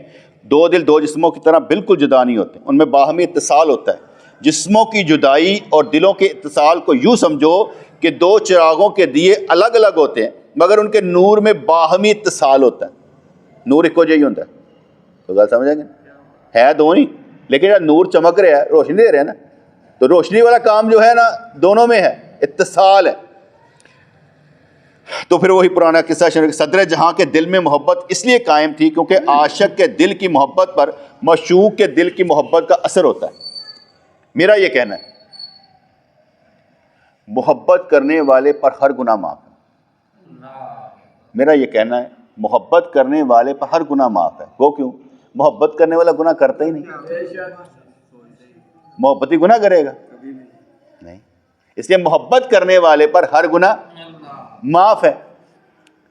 S1: دو دل دو جسموں کی طرح بالکل جدا نہیں ہوتے، ان میں باہمی اتصال ہوتا ہے. جسموں کی جدائی اور دلوں کے اتصال کو یوں سمجھو کہ دو چراغوں کے دیے الگ الگ ہوتے ہیں مگر ان کے نور میں باہمی اتصال ہوتا ہے. نور ایک جہی ہوتا ہے. تو گل سمجھ گے، ہے دو نہیں لیکن جب نور چمک رہا ہے، روشنی دے رہے ہیں نا، تو روشنی والا کام جو ہے نا دونوں میں ہے، اتصال ہے. تو پھر وہی پرانا قصہ شروع، صدر جہاں کے دل میں محبت اس لیے قائم تھی کیونکہ عاشق کے دل کی محبت پر معشوق کے دل کی محبت کا اثر ہوتا ہے. میرا یہ کہنا ہے محبت کرنے والے پر ہر گناہ معاف ہے. میرا یہ کہنا ہے محبت کرنے والے پر ہر گناہ معاف ہے. وہ کیوں؟ محبت کرنے والا گناہ کرتا ہی نہیں. محبت ہی گناہ کرے گا نہیں، اس لیے محبت کرنے والے پر ہر گناہ معاف ہے.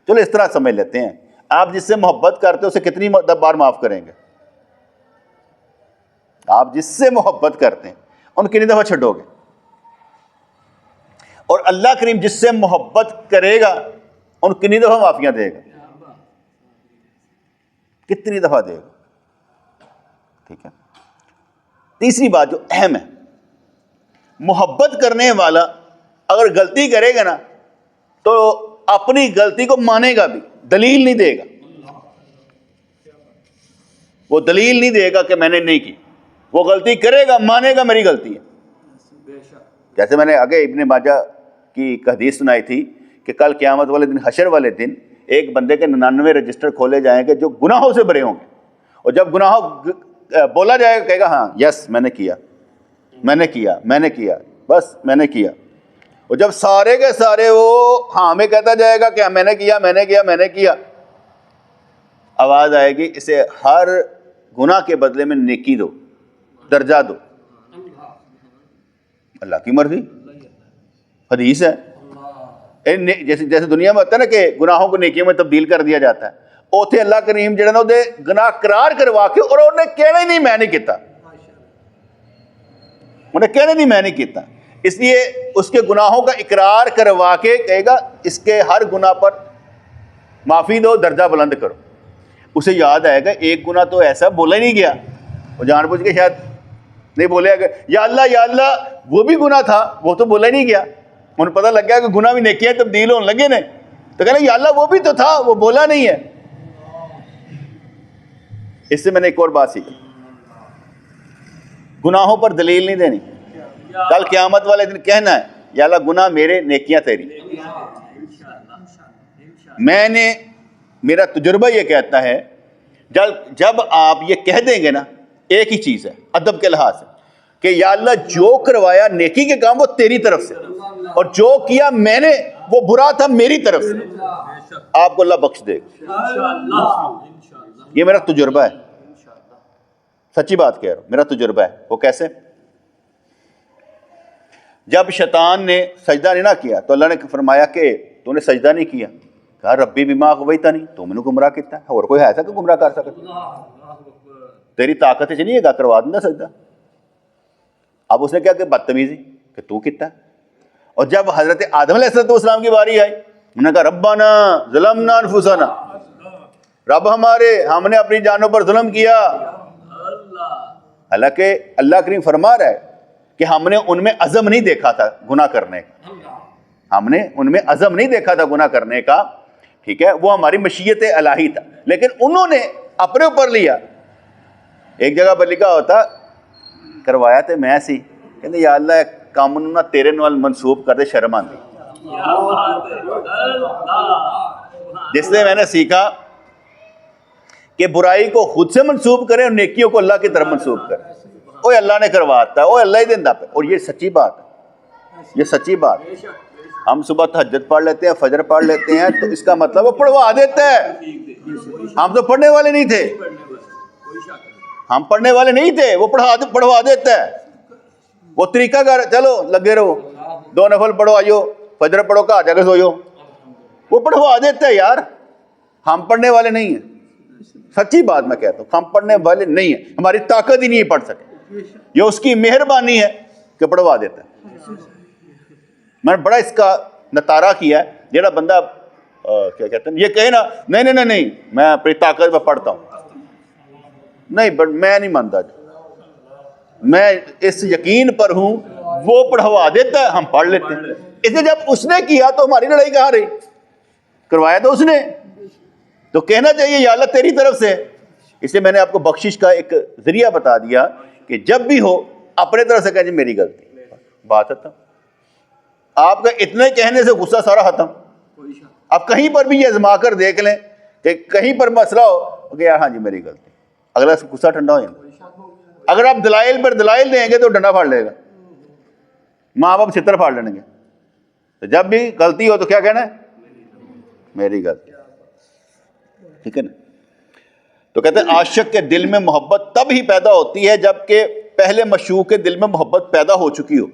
S1: چلو اس طرح سمجھ لیتے ہیں، آپ جس سے محبت کرتے ہو اسے کتنی بار معاف کریں گے؟ آپ جس سے محبت کرتے ہیں ان کتنی دفعہ چھڈو گے؟ اور اللہ کریم جس سے محبت کرے گا ان کتنی دفعہ معافیاں دے گا؟ کتنی دفعہ دے گا؟ ٹھیک ہے. تیسری بات جو اہم ہے، محبت کرنے والا اگر غلطی کرے گا نا تو اپنی غلطی کو مانے گا بھی، دلیل نہیں دے گا. وہ دلیل نہیں دے گا کہ میں نے نہیں کی، وہ غلطی کرے گا، مانے گا میری غلطی ہے. جیسے میں نے آگے ابن ماجہ کی ایک حدیث سنائی تھی کہ کل قیامت والے دن، حشر والے دن، ایک بندے کے 99 رجسٹر کھولے جائیں گے جو گناہوں سے بھرے ہوں گے، اور جب گناہوں بولا جائے گا کہے گا ہاں یس میں نے کیا، میں نے کیا، میں نے کیا، بس میں نے کیا. اور جب سارے کے سارے وہ ہاں میں کہتا جائے گا کہ میں نے کیا، میں نے کیا، میں نے کیا، آواز آئے گی اسے ہر گناہ کے بدلے میں نیکی دو، درجہ دو. اللہ کی مرضی، حدیث ہے. جیسے دنیا میں ہوتا ہے نا کہ گناہوں کو نیکیوں میں تبدیل کر دیا جاتا ہے، اوتھے اللہ کریم جڑے نا وہ گناہ قرار کروا کے اور انہیں کہنا ہی نہیں میں نہیں کیتا، انہیں کہنا نہیں میں نہیں کیتا. اس لیے اس کے گناہوں کا اقرار کروا کے کہے گا اس کے ہر گناہ پر معافی دو، درجہ بلند کرو. اسے یاد آئے گا ایک گناہ تو ایسا بولا ہی نہیں گیا، وہ جان بوجھ کے شاید نہیں بولے گا یا اللہ وہ بھی گناہ تھا، وہ تو بولا ہی نہیں گیا. انہیں پتہ لگ گیا کہ گناہ بھی نیکیاں تبدیل ہونے لگے نے، تو کہنا یا اللہ وہ بھی تو تھا، وہ بولا نہیں ہے. اس سے میں نے ایک اور بات سیکھی، گناہوں پر دلیل نہیں دینی. کل قیامت والے دن کہنا ہے یا اللہ گناہ میرے، نیکیاں تیری. میں نے، میرا تجربہ یہ کہتا ہے جب آپ یہ کہہ دیں گے نا، ایک ہی چیز ہے ادب کے لحاظ سے کہ یا اللہ جو کروایا نیکی کے کام وہ تیری طرف سے، اور جو کیا میں نے وہ برا تھا میری طرف سے، آپ کو اللہ بخش دے گا. یہ میرا تجربہ ہے، سچی بات کہہ رہا ہوں، میرا تجربہ ہے. وہ کیسے؟ جب شیطان نے سجدہ نہیں نہ کیا تو اللہ نے فرمایا کہ تو نے سجدہ نہیں کیا، کہا ربی بما اغویتنی، تو میں نے گمراہ کیتا ہے، اور کوئی ایسا کہ گمراہ کر سکتا؟ تیری طاقت نہیں ہے گا کروا دوں سجدہ. اب اس نے کیا کہ بدتمیزی کہ تو کیتا ہے. اور جب حضرت آدم علیہ السلام کی باری آئی انہوں نے کہا ربنا ظلمنا انفسنا، رب ہمارے ہم نے اپنی جانوں پر ظلم کیا. حالانکہ اللہ کریم فرما رہا ہے کہ ہم نے ان میں عزم نہیں دیکھا تھا گناہ کرنے کا، ہم نے ان میں عزم نہیں دیکھا تھا گناہ کرنے کا، ٹھیک ہے، وہ ہماری مشیت الہی تھا، لیکن انہوں نے اپنے اوپر لیا. ایک جگہ پر لکھا ہوتا کروایا تے میں سی، کہتے یا اللہ کام نہ تیرے نال منسوب کر دے، شرم آندی. جس سے میں نے سیکھا کہ برائی کو خود سے منسوب کریں اور نیکیوں کو اللہ کی طرف منسوب کریں. اوہ اللہ نے کرواتا ہے، اوہ اللہ ہی دیندا پہ. اور یہ سچی بات ہے، یہ سچی بات ہے. ہم صبح تہجد پڑھ لیتے ہیں، فجر پڑھ لیتے ہیں، تو اس کا مطلب وہ پڑھوا دیتا ہے. ہم تو پڑھنے والے نہیں تھے، ہم پڑھنے والے نہیں تھے، وہ پڑھوا دیتا ہے. وہ طریقہ کار چلو لگے رہو، 2 نفل پڑھو آئیو، فجر پڑھو کہا جا کے سوئیو، وہ پڑھوا دیتا ہے یار. ہم پڑھنے والے نہیں ہیں، سچی بات میں کہتا ہوں، ہم پڑھنے والے نہیں ہیں، ہماری طاقت ہی نہیں ہے پڑھ سکے. یہ اس کی مہربانی ہے کہ پڑھوا دیتا ہے. میں نے بڑا اس کا نتارہ کیا ہے. جیڑا بندہ کیا کہتے ہیں یہ کہے نا نہیں میں اپنی طاقت میں پڑھتا ہوں، نہیں میں نہیں مانتا، میں اس یقین پر ہوں وہ پڑھوا دیتا ہے، ہم پڑھ لیتے ہیں. اس نے جب اس نے کیا تو ہماری لڑائی کہاں رہی؟ کروایا تو اس نے، تو کہنا چاہیے یا اللہ تیری طرف سے. اس لیے میں نے آپ کو بخشش کا ایک ذریعہ بتا دیا کہ کہ جب بھی ہو اپنے طرف سے کہیں جی میری غلطی، بات ختم. آپ کا اتنے کہنے سے غصہ سارا ختم. اب کہیں پر بھی یہ آزما کر دیکھ لیں کہ کہیں پر مسئلہ ہو کہ یار ہاں جی میری غلطی، اگلا غصہ ٹھنڈا ہو جائے. اگر آپ دلائل پر دلائل دیں گے تو ڈنڈا پھاڑ لے گا، ماں باپ چھتر پھاڑ لیں گے. تو جب بھی غلطی ہو تو کیا کہنا ہے؟ میری غلطی. ٹھیک ہے نا. تو کہتے ہیں عاشق کے دل میں محبت تب ہی پیدا ہوتی ہے جب کہ پہلے مشوق کے دل میں محبت پیدا ہو چکی ہو.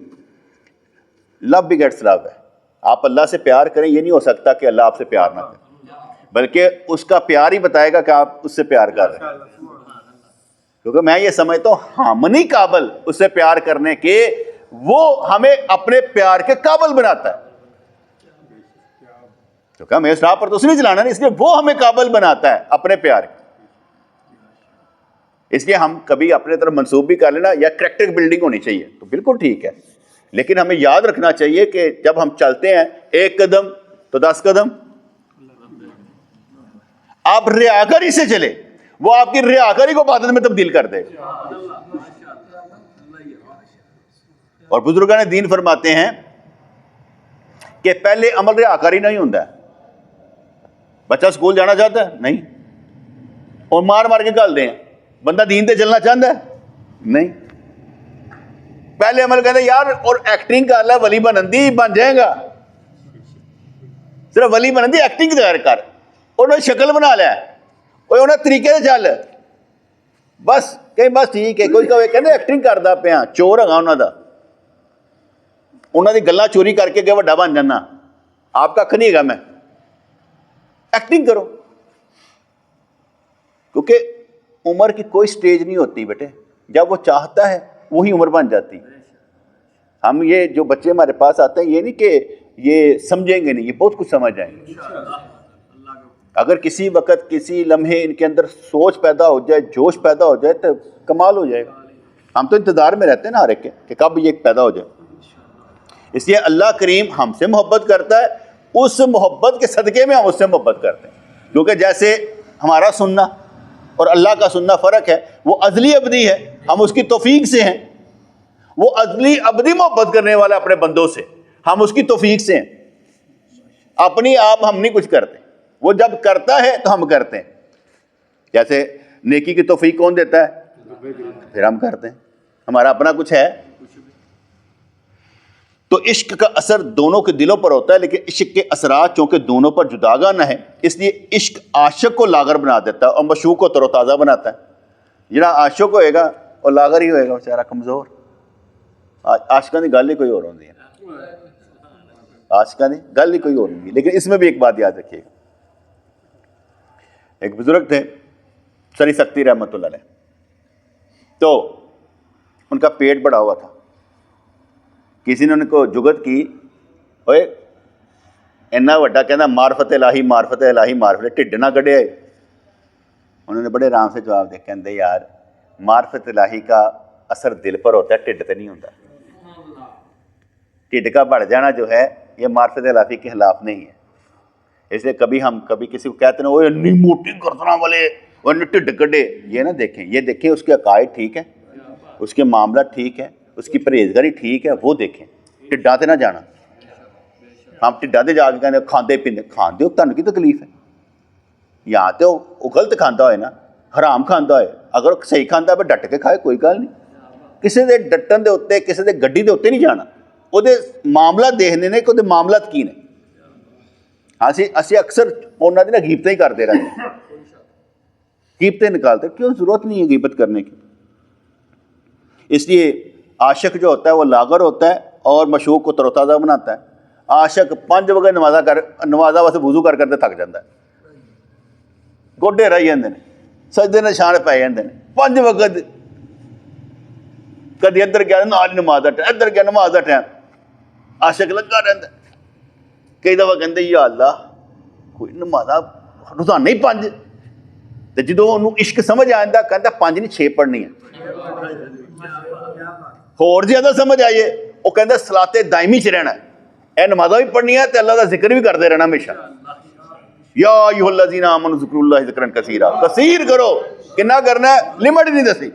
S1: لو بگیٹس لو ہے. آپ اللہ سے پیار کریں، یہ نہیں ہو سکتا کہ اللہ آپ سے پیار نہ کرے، بلکہ اس کا پیار ہی بتائے گا کہ آپ اس سے پیار کر رہے ہیں. کیونکہ میں یہ سمجھتا ہوں ہم نہیں قابل اس سے پیار کرنے کے، وہ ہمیں اپنے پیار کے قابل بناتا ہے. کیونکہ ہمیں اس راہ پر تو اس نے چلانا نہیں، اس لیے وہ ہمیں قابل بناتا ہے اپنے پیار کے. اس لیے ہم کبھی اپنے طرف منسوب بھی کر لینا یا کریکٹر بلڈنگ ہونی چاہیے تو بالکل ٹھیک ہے، لیکن ہمیں یاد رکھنا چاہیے کہ جب ہم چلتے ہیں 1 قدم تو 10 قدم. آپ ریاکاری سے چلے، وہ آپ کی ریاکاری کو عبادت میں تبدیل کر دے. اور بزرگان دین فرماتے ہیں کہ پہلے عمل ریاکاری نہیں ہوتا ہے. بچہ سکول جانا چاہتا ہے نہیں، اور مار مار کے گھل دیں. بندہ دین تے چلنا چاہتا ہے نہیں، پہلے عمل کہتے ہیں یار اور ایکٹنگ کر لے، ولی بنندی بن جائے گا. صرف ولی بنندی ایکٹنگ کر، انہوں نے شکل بنا لیا، انہوں نے طریقے سے چل بس کہ بس ٹھیک ہے. کوئی کہتے ایکٹنگ کردا پیا، چور ہاں انہوں دی گلاں چوری کر کے وڈا بن جانا. آپ کا کھ نہیں گا، میں ایکٹنگ کرو. کیونکہ عمر کی کوئی سٹیج نہیں ہوتی بیٹے، جب وہ چاہتا ہے وہی عمر بن جاتی. ہم یہ جو بچے ہمارے پاس آتے ہیں یہ نہیں کہ یہ سمجھیں گے نہیں، یہ بہت کچھ سمجھ جائیں گے. اگر کسی وقت کسی لمحے ان کے اندر سوچ پیدا ہو جائے، جوش پیدا ہو جائے تو کمال ہو جائے گا. ہم تو انتظار میں رہتے ہیں نا ہر ایک کے کہ کب یہ پیدا ہو جائے. اس لیے اللہ کریم ہم سے محبت کرتا ہے، اس محبت کے صدقے میں ہم اس سے محبت کرتے ہیں. کیونکہ جیسے ہمارا سننا اور اللہ کا سننا فرق ہے، وہ ازلی ابدی ہے، ہم اس کی توفیق سے ہیں. وہ ازلی ابدی محبت کرنے والا اپنے بندوں سے، ہم اس کی توفیق سے ہیں. اپنی آپ ہم نہیں کچھ کرتے، وہ جب کرتا ہے تو ہم کرتے ہیں. جیسے نیکی کی توفیق کون دیتا ہے؟ پھر ہم کرتے ہیں. ہمارا اپنا کچھ ہے؟ تو عشق کا اثر دونوں کے دلوں پر ہوتا ہے، لیکن عشق کے اثرات چونکہ دونوں پر جداگانہ ہے، اس لیے عشق عاشق کو لاغر بنا دیتا ہے اور مشوق کو تر و تازہ بناتا ہے. جڑا عاشق ہوئے گا اور لاغر ہی ہوئے گا بیچارہ کمزور. عاشقاں دی گل ہی کوئی اور ہوندی ہے، عاشقاں دی گل ہی کوئی اور ہوندی ہے. لیکن اس میں بھی ایک بات یاد رکھیے گا. ایک بزرگ تھے سری سکتی رحمۃ اللہ علیہ، تو ان کا پیٹ بڑا ہوا تھا. کسی نے ان کو جگت کی، اوئے اینا وڈا کہنا معرفت الہی معرفت الہی معرفت، ٹھڈ نہ کڈے. انہوں نے بڑے آرام سے جواب دے کہندے یار معرفت الہی کا اثر دل پر ہوتا ہے، ٹھڈ تے نہیں ہوتا. ٹھڈ کا بڑھ جانا جو ہے یہ معرفت الہی کے خلاف نہیں ہے. اس لیے کبھی کسی کو کہتے ہیں وہ اتنی موٹی گردناں والے وہ ٹھڈ کڈے، یہ نہ دیکھیں، یہ دیکھیں اس کے عقائد ٹھیک ہے، اس کے معاملات ٹھیک ہے، اس کی پرہیزگاری ٹھیک ہے، وہ دیکھیں. ٹھڈاں تے نہ جانا. ہم ٹھڈاں تے جا کے کہنے کھاندے پیندے، کھاندے ہو تانوں کی تکلیف ہے؟ یہاں تے وہ غلط کھاندا ہوئے نا، حرام کھاندا ہوئے، اگر وہ صحیح کھاندا ہے ڈٹ کے کھائے کوئی گل نہیں. کسی دے ڈٹن دے اتنے، کسی دے گڈی دے اتنے نہیں جانا. وہ دے معاملات دیکھنے نے کہ وہ دے معاملات کی نے. اسی اکثر انہاں دی نا غیبتیں ہی کرتے رہتے ہیں، غیبتیں نکالتے. کیوں؟ ضرورت نہیں ہے غیبت کرنے کی. اس لیے عاشق جو ہوتا ہے وہ لاغر ہوتا ہے اور مشوق کو تر و تازہ بناتا ہے. عاشق 5 وقت نمازا واسطے وضو کر کے تھک جاتا ہے، گوڈے رہ جاندے نے، سجدے نشان پی جاندے نے. 5 وقت کدی ادھر گیا نال نماز دا ٹائم، ادھر گیا نماز دا ٹائم، عاشق لگا رہتا. کئی دفعہ کہندے یا اللہ کوئی نمازاں روزانہ ہی 5. تے جدوں انہوں عشق سمجھ آندا کہندا 5 نہیں 6 پڑھنی ہے. اور زیادہ سمجھ آئیے وہ کہندا صلاۃ دائمی چ رہنا ہے، اے نمازاں بھی پڑھنی ہے تے اللہ دا ذکر بھی کرتے رہنا ہمیشہ. یا ایھا الذین آمنوا ذکروا اللہ ذکرا کثیرا، کثیر کرو. کنا کرنا ہے؟ لمٹ نہیں دسی.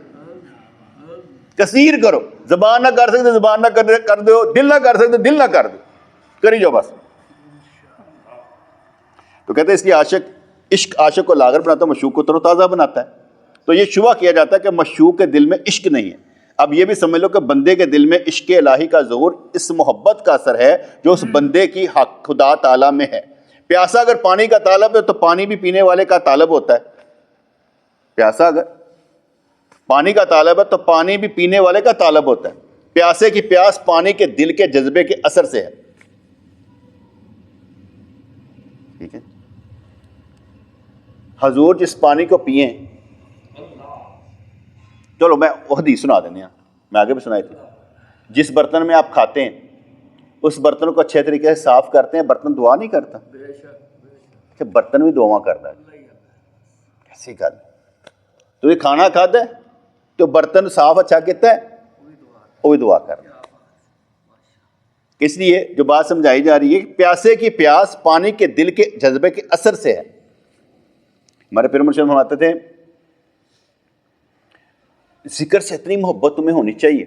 S1: کثیر کرو. زبان نہ کر سکتے زبان نہ کر دو, دل نہ کر سکتے دل نہ کر دو, کری جاؤ بس. تو کہتے ہیں اس لیے عشق عاشق کو لاغر بناتا ہے, مشوق کو تر و تازہ بناتا ہے. تو یہ شبہ کیا جاتا ہے کہ مشوق کے دل میں عشق نہیں ہے. اب یہ بھی سمجھ لو کہ بندے کے دل میں عشق الہی کا ظہور اس محبت کا اثر ہے جو اس بندے کی حق خدا تعالیٰ میں ہے. پیاسا اگر پانی کا طالب ہے تو پانی بھی پینے والے کا طالب ہوتا ہے. پیاسا اگر پانی کا طالب ہے تو پانی بھی پینے والے کا طالب ہوتا ہے. پیاسے کی پیاس پانی کے دل کے جذبے کے اثر سے ہے. ٹھیک ہے, حضور جس پانی کو پئیں, چلو میں حدیث سنا دینے ہیں, میں آگے بھی سنائی تھی. جس برتن میں آپ کھاتے ہیں اس برتن کو اچھے طریقے سے صاف کرتے ہیں, برتن دعا نہیں کرتا کہ برتن بھی دعا کرتا ہے. ایسی گل, تو یہ کھانا کھاتا ہے تو برتن صاف اچھا کہتا ہے, وہ بھی دعا کرتا ہے. اس لیے جو بات سمجھائی جا رہی ہے کہ پیاسے کی پیاس پانی کے دل کے جذبے کے اثر سے ہے. ہمارے پیر مرشد فرماتے تھے ذکر سے اتنی محبت تمہیں ہونی چاہیے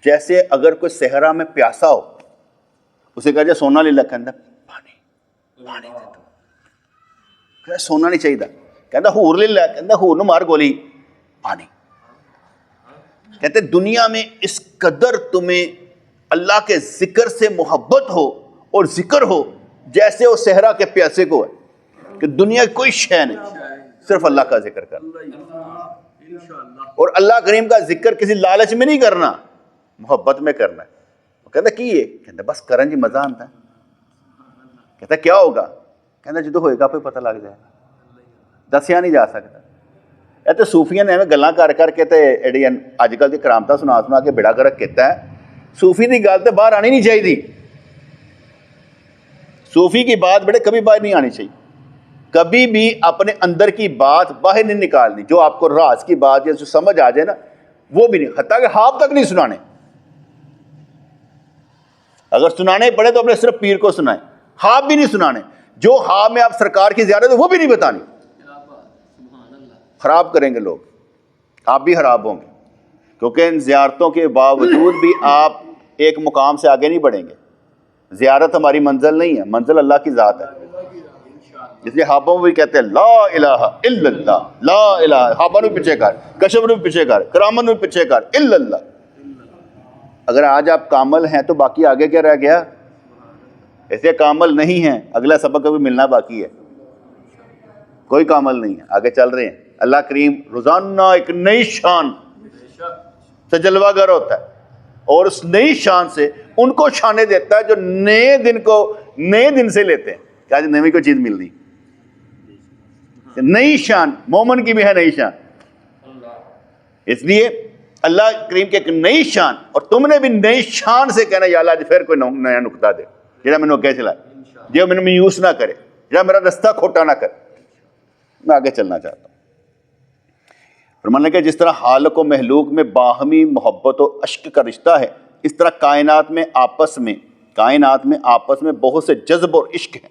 S1: جیسے اگر کوئی صحرا میں پیاسا ہو, اسے کہا جائے سونا لے لے, کہتا پانی پانی دے دو, کہتا سونا نہیں چاہیے, کہتا ہور لے لے, کہتا ہور نو مار گولی, پانی. کہتے دنیا میں اس قدر تمہیں اللہ کے ذکر سے محبت ہو اور ذکر ہو جیسے وہ صحرا کے پیاسے کو ہے کہ دنیا کی کوئی شے نہیں, صرف اللہ کا ذکر کرنا. اور اللہ کریم کا ذکر کسی لالچ میں نہیں کرنا, محبت میں کرنا ہے. کہتا کیے, کہتا بس کرن جی مزہ آتا ہے. کہتا کیا ہوگا, کہتا جدو ہوئے گا پہ پتہ لگ جائے گا, دسیا نہیں جا سکتا. یہ تو صوفیاں نے گلاں کر کر کے ایڈی اج کل کی کرامتاں سنا سنا کے بیڑا گرک کیتا ہے. صوفی کی گل تو باہر آنی نہیں چاہیے, صوفی کی بات بیٹے کبھی باہر نہیں آنی چاہیے. کبھی بھی اپنے اندر کی بات باہر نہیں نکالنی. جو آپ کو راز کی بات یا جو سمجھ آ جائے نا وہ بھی نہیں, حتیٰ کہ خواب تک نہیں سنانے. اگر سنانے پڑے تو اپنے صرف پیر کو سنائیں, خواب بھی نہیں سنانے. جو خواب میں آپ سرکار کی زیارت ہے وہ بھی نہیں بتانی. خراب کریں گے لوگ, آپ بھی خراب ہوں گے, کیونکہ ان زیارتوں کے باوجود بھی آپ ایک مقام سے آگے نہیں بڑھیں گے. زیارت ہماری منزل نہیں ہے, منزل اللہ کی ذات ہے. اس لیے خوابوں میں بھی کہتے ہیں لا الہ الا اللہ, لا الہ, خوابوں بھی پیچھے کر, کشف بھی پیچھے کر, کرامت بھی پیچھے کر, الا اللہ. اگر آج آپ کامل ہیں تو باقی آگے کیا رہ گیا؟ ایسے کامل نہیں ہیں, اگلا سبق ابھی ملنا باقی ہے. کوئی کامل نہیں ہے, آگے چل رہے ہیں. اللہ کریم روزانہ ایک نئی شان سے جلوہ گر ہوتا ہے, اور اس نئی شان سے ان کو شانے دیتا ہے جو نئے دن کو نئے دن سے لیتے ہیں کہ آج نئی کوئی چیز مل رہی. نئی شان, مومن کی بھی ہے نئی شان. اس لیے اللہ کریم کے ایک نئی شان, اور تم نے بھی نئی شان سے کہنا یا اللہ پھر کوئی نیا نقطہ دے جہاں میں نے اگے چلائے, جو میں نے میوس نہ کرے, جہاں میرا رستہ کھوٹا نہ کرے. میں آگے چلنا چاہتا ہوں. فرمانے کہ جس طرح خالق و مخلوق میں باہمی محبت و عشق کا رشتہ ہے, اس طرح کائنات میں آپس میں بہت سے جذب اور عشق ہیں.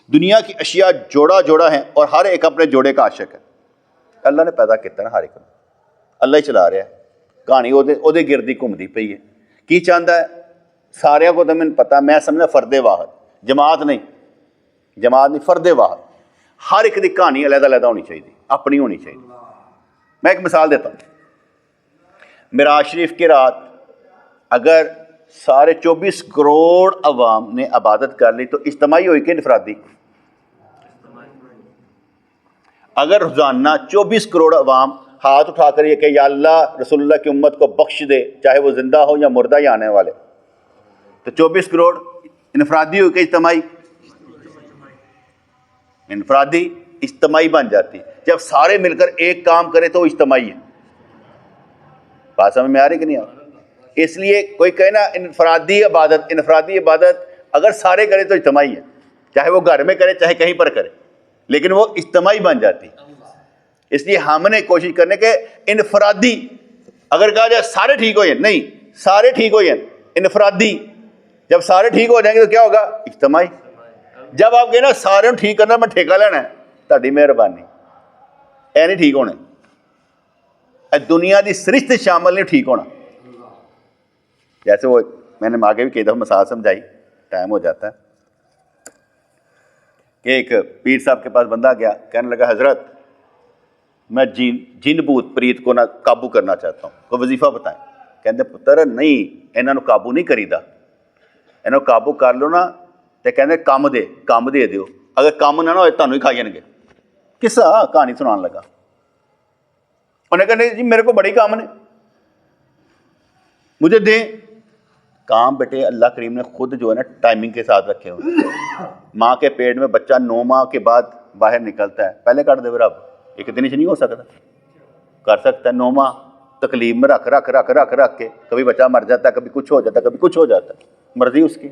S1: دنیا کی اشیاء جوڑا جوڑا ہیں اور ہر ایک اپنے جوڑے کا عاشق ہے. اللہ نے پیدا کیتا نا ہر ایک, اللہ ہی چلا رہا ہے کہانی, وہ گردی گھومتی پئی ہے. کی چاہتا ہے سارے کو تو مجھے پتا, میں سمجھنا فرد واحد, جماعت نہیں, فرد واحد. ہر ایک دی کہانی علیحدہ علیحدہ ہونی چاہیے, اپنی ہونی چاہیے. میں ایک مثال دیتا ہوں. معراج شریف کی رات اگر سارے 24 کروڑ عوام نے عبادت کر لی تو اجتماعی ہوئی کہ انفرادی؟ اگر روزانہ 24 کروڑ عوام ہاتھ اٹھا کر یہ کہ یا اللہ رسول اللہ کی امت کو بخش دے, چاہے وہ زندہ ہو یا مردہ یا آنے والے, تو 24 کروڑ انفرادی ہوئی کہ اجتماعی؟ انفرادی اجتماعی بن جاتی. جب سارے مل کر ایک کام کرے تو وہ اجتماعی ہے. بات سمجھ میں آ رہی کہ نہیں آ رہی؟ اس لیے کوئی کہے نا انفرادی عبادت اگر سارے کرے تو اجتماعی ہے, چاہے وہ گھر میں کرے چاہے کہیں پر کرے, لیکن وہ اجتماعی بن جاتی. اس لیے ہم نے کوشش کرنے کے انفرادی, اگر کہا جائے سارے ٹھیک ہو جائیں, نہیں, سارے ٹھیک ہو جائیں, انفرادی. جب سارے ٹھیک ہو جائیں گے تو کیا ہوگا؟ اجتماعی. جب آپ کہیں نا سارے ٹھیک کرنا میں ٹھیکہ لینا ہے, تہاڈی مہربانی, اے نہیں ٹھیک ہونے. دنیا دی سرشت شامل نہیں ٹھیک ہونا, جیسے وہ میں نے آگے بھی کئی دفعہ مثال سمجھائی، ٹائم ہو جاتا ہے، کہ ایک پیر صاحب کے پاس بندہ گیا، کہنے لگا حضرت میں جن بھوت پریت کو نہ قابو کرنا چاہتا ہوں، کوئی وظیفہ بتائیں۔ کہتے پتر نہیں انہوں نے قابو نہیں کریدا، انہوں قابو کر لو نا تو کہتے کام دے دیو، اگر کام نہ ہوئے تمہیں ہی کھا جان گے۔ قصہ کہانی سنان لگا، انہیں کہا نہیں جی میرے کو بڑی کام نے، مجھے دیں۔ کام بیٹے اللہ کریم نے خود جو ہے نا ٹائمنگ کے ساتھ رکھے ہوئے۔ ماں کے پیٹ میں بچہ 9 ماہ کے بعد باہر نکلتا ہے، پہلے کر دے رب، ایک دن سے نہیں ہو سکتا، کر سکتا ہے 9 ماہ تکلیف میں رکھ کے، کبھی بچہ مر جاتا ہے، کبھی کچھ ہو جاتا ہے، کبھی کچھ ہو جاتا ہے، مرضی اس کی،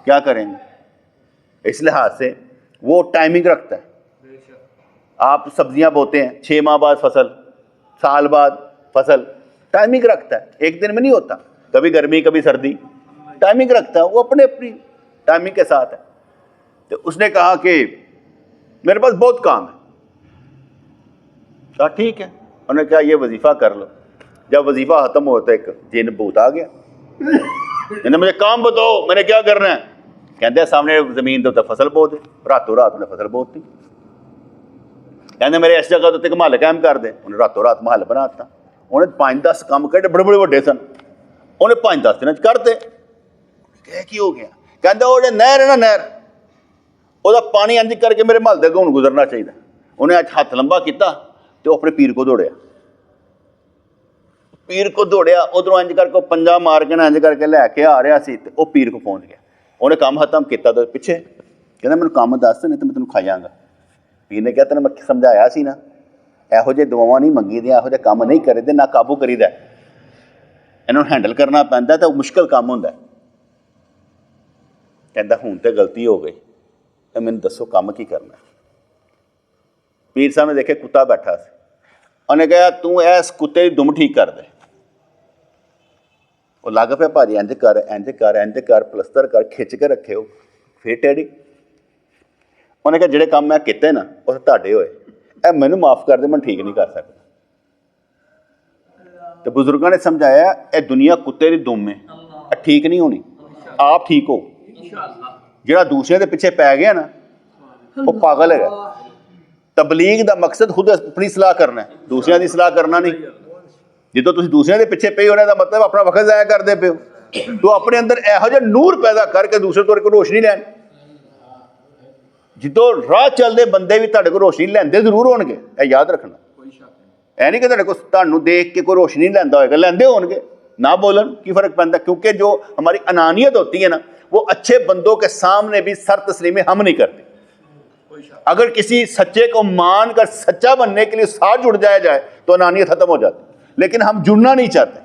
S1: کیا کریں گے؟ اس لحاظ سے وہ ٹائمنگ رکھتا ہے۔ آپ سبزیاں بوتے ہیں 6 ماہ بعد فصل، سال بعد فصل، ٹائمنگ رکھتا ہے، ایک دن میں نہیں ہوتا، کبھی گرمی کبھی سردی، ٹائمنگ رکھتا ہے وہ اپنے اپنی ٹائمنگ کے ساتھ ہے۔ تو اس نے کہا کہ میرے پاس بہت کام ہے، کہا ٹھیک ہے، انہوں نے کہا یہ وظیفہ کر لو۔ جب وظیفہ ختم ہوتا ہے ایک جن بھوت آ گیا، انہیں مجھے کام بتاؤ میں نے کیا کرنا ہے؟ کہتے ہیں سامنے زمین تو فصل بو دے، راتوں رات انہیں فصل بوتی، کہتے میرے اس جگہ تو محل قائم کر دے، انہیں راتوں رات محل بناتا، انہیں 5-10 کام کرتے بڑے بڑے وڈے سن، انہیں 5-10 دن کرتے۔ کہ کی ہو گیا؟ کہتے وہ جو نہر ہے نا نہر، وہ پانی انج کر کے میرے محل دے گون گزرنا چاہیے۔ انہیں اج ہاتھ لمبا کیتا تو اپنے پیر کو دوڑیا، پیر کو دوڑیا، ادھروں انج کر کے پنجا مار کے نا انج کر کے لے کے آ رہا سی، تے وہ پیر کو پہنچ گیا۔ انہیں کام ختم کیتا تو پیچھے کہنا مینوں کام دس نہیں تو میں تینوں کھا جاں گا۔ پیر نے کہا تینوں میں سمجھایا سی نا، یہو جہے دعاواں نہیں منگی دیا، یہو جہے کام نہیں کرے دے، نہ قابو کری دا، انہوں ہینڈل کرنا پیندا تو مشکل کام ہوندا ہے۔ کہندا ہن تے غلطی ہو گئی، مینوں دسو کام کی کرنا ہے؟ پیر صاحب نے دیکھے کتا بیٹھا سی، انہیں کہا تو اس کتے کی دم ٹھیک کر دے۔ وہ لگ پہ بھاجی انج کر پلستر کر، کھچ کے رکھے ہو پھر ٹیڑی۔ انہیں کہا جڑے کام میں کیتے نا وہ تہاڈے ہوئے، اے مینوں معاف کر دے، میں ٹھیک نہیں کر سکتا۔ تو بزرگوں نے سمجھایا اے دنیا کتے دی دم ہے، ٹھیک نہیں ہونی، آپ ٹھیک ہو۔ جڑا دوسرے دے پیچھے پی گیا نا وہ پاگل ہے۔ تبلیغ دا مقصد خود اپنی اصلاح کرنا ہے، دوسرے دی اصلاح کرنا نہیں۔ جدو تسی دوسرے دے پیچھے پے ہونے دا مطلب اپنا وقت ضائع کرتے پے ہو۔ تو اپنے اندر ایہو جہا نور پیدا کر کے دوسرے تو روشنی لین، جدو راہ چلتے بندے بھی تہاڈے کو روشنی لیندے ضرور ہون گے، اے یاد رکھنا۔ اے نہیں کہ تہاڈے کو تہانوں دیکھ کے کوئی روشنی لیندا ہوئے گا، لیندے ہون گے، نہ بولن کی فرق پیندا؟ کیونکہ جو ہماری انانیت ہوتی ہے نا وہ اچھے بندوں کے سامنے بھی سر تسلیمی ہم نہیں کرتے۔ اگر کسی سچے کو مان کر سچا بننے کے لیے ساتھ جڑ جائے تو انانیت ختم ہو جاتی، لیکن ہم جڑنا نہیں چاہتے۔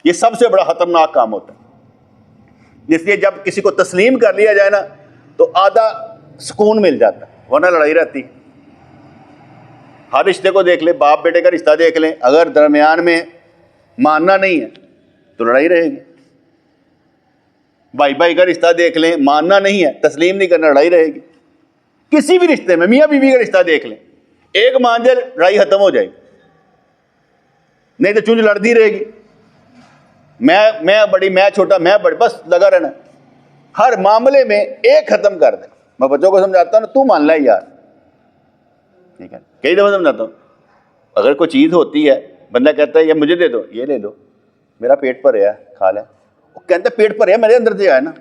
S1: یہ سب سے بڑا خطرناک کام ہوتا ہے۔ اس لیے جب کسی کو تسلیم کر لیا جائے نا تو آدھا سکون مل جاتا ہے، ورنہ لڑائی رہتی۔ ہر رشتے کو دیکھ لیں، باپ بیٹے کا رشتہ دیکھ لیں، اگر درمیان میں ماننا نہیں ہے تو لڑائی رہے گی۔ بھائی بھائی کا رشتہ دیکھ لیں، ماننا نہیں ہے، تسلیم نہیں کرنا، لڑائی رہے گی۔ کسی بھی رشتے میں میاں بیوی کا رشتہ دیکھ لیں، ایک مان جائے لڑائی ختم ہو جائے گی، نہیں تو چونج لڑتی رہے گی، میں بڑی، میں چھوٹا، میں بڑی، بس لگا رہنا۔ ہر معاملے میں ایک ختم کر دیں۔ میں بچوں کو سمجھاتا ہوں نا، تو مان لے یار، ٹھیک ہے، کئی دفعہ سمجھاتا ہوں۔ اگر کوئی چیز ہوتی ہے بندہ کہتا ہے یہ مجھے دے دو، یہ لے لو، میرا پیٹ بھریا ہے کھا لیں، وہ کہتا ہے پیٹ بھریا میرے اندر سے آیا نا،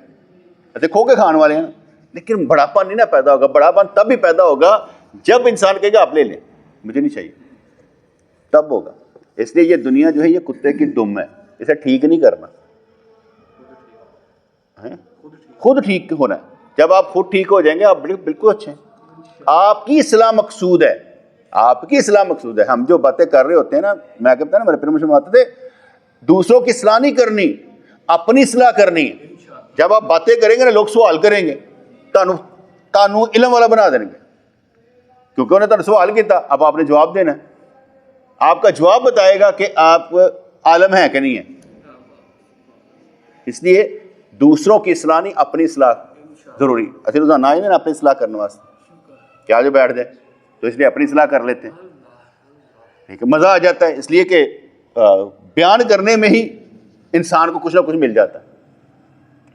S1: ایسے کھو کے کھان والے ہیں، لیکن بڑاپن نہیں نا پیدا ہوگا۔ بڑاپن تب بھی پیدا ہوگا جب انسان کہے گا آپ لے لیں، مجھے نہیں چاہیے، تب ہوگا۔ اس لیے یہ دنیا جو ہے یہ کتے کی دم ہے، اسے ٹھیک نہیں کرنا، خود ٹھیک ہونا ہے۔ جب آپ خود ٹھیک ہو جائیں گے آپ بالکل اچھے ہیں۔ آپ کی اصلاح مقصود ہے، آپ کی اصلاح مقصود ہے۔ ہم جو باتیں کر رہے ہوتے ہیں نا، میں کہتا ہوں نا، میرے پھر مجھے آتے تھے، دوسروں کی اصلاح نہیں کرنی، اپنی اصلاح کرنی ہے۔ جب آپ باتیں کریں گے نا لوگ سوال کریں گے، تانوں علم والا بنا دیں گے، کیونکہ انہوں نے تانوں سوال کیا، اب آپ نے جواب دینا ہے۔ آپ کا جواب بتائے گا کہ آپ عالم ہیں کہ نہیں ہیں۔ اس لیے دوسروں کی اصلاح نہیں، اپنی اصلاح ضروری۔ اچھا روزانہ آئے نا اپنی اصلاح کرنے واسطے، کیا جو بیٹھ جائے تو اس لیے اپنی اصلاح کر لیتے ہیں، ٹھیک ہے، مزہ آ جاتا ہے۔ اس لیے کہ بیان کرنے میں ہی انسان کو کچھ نہ کچھ مل جاتا ہے.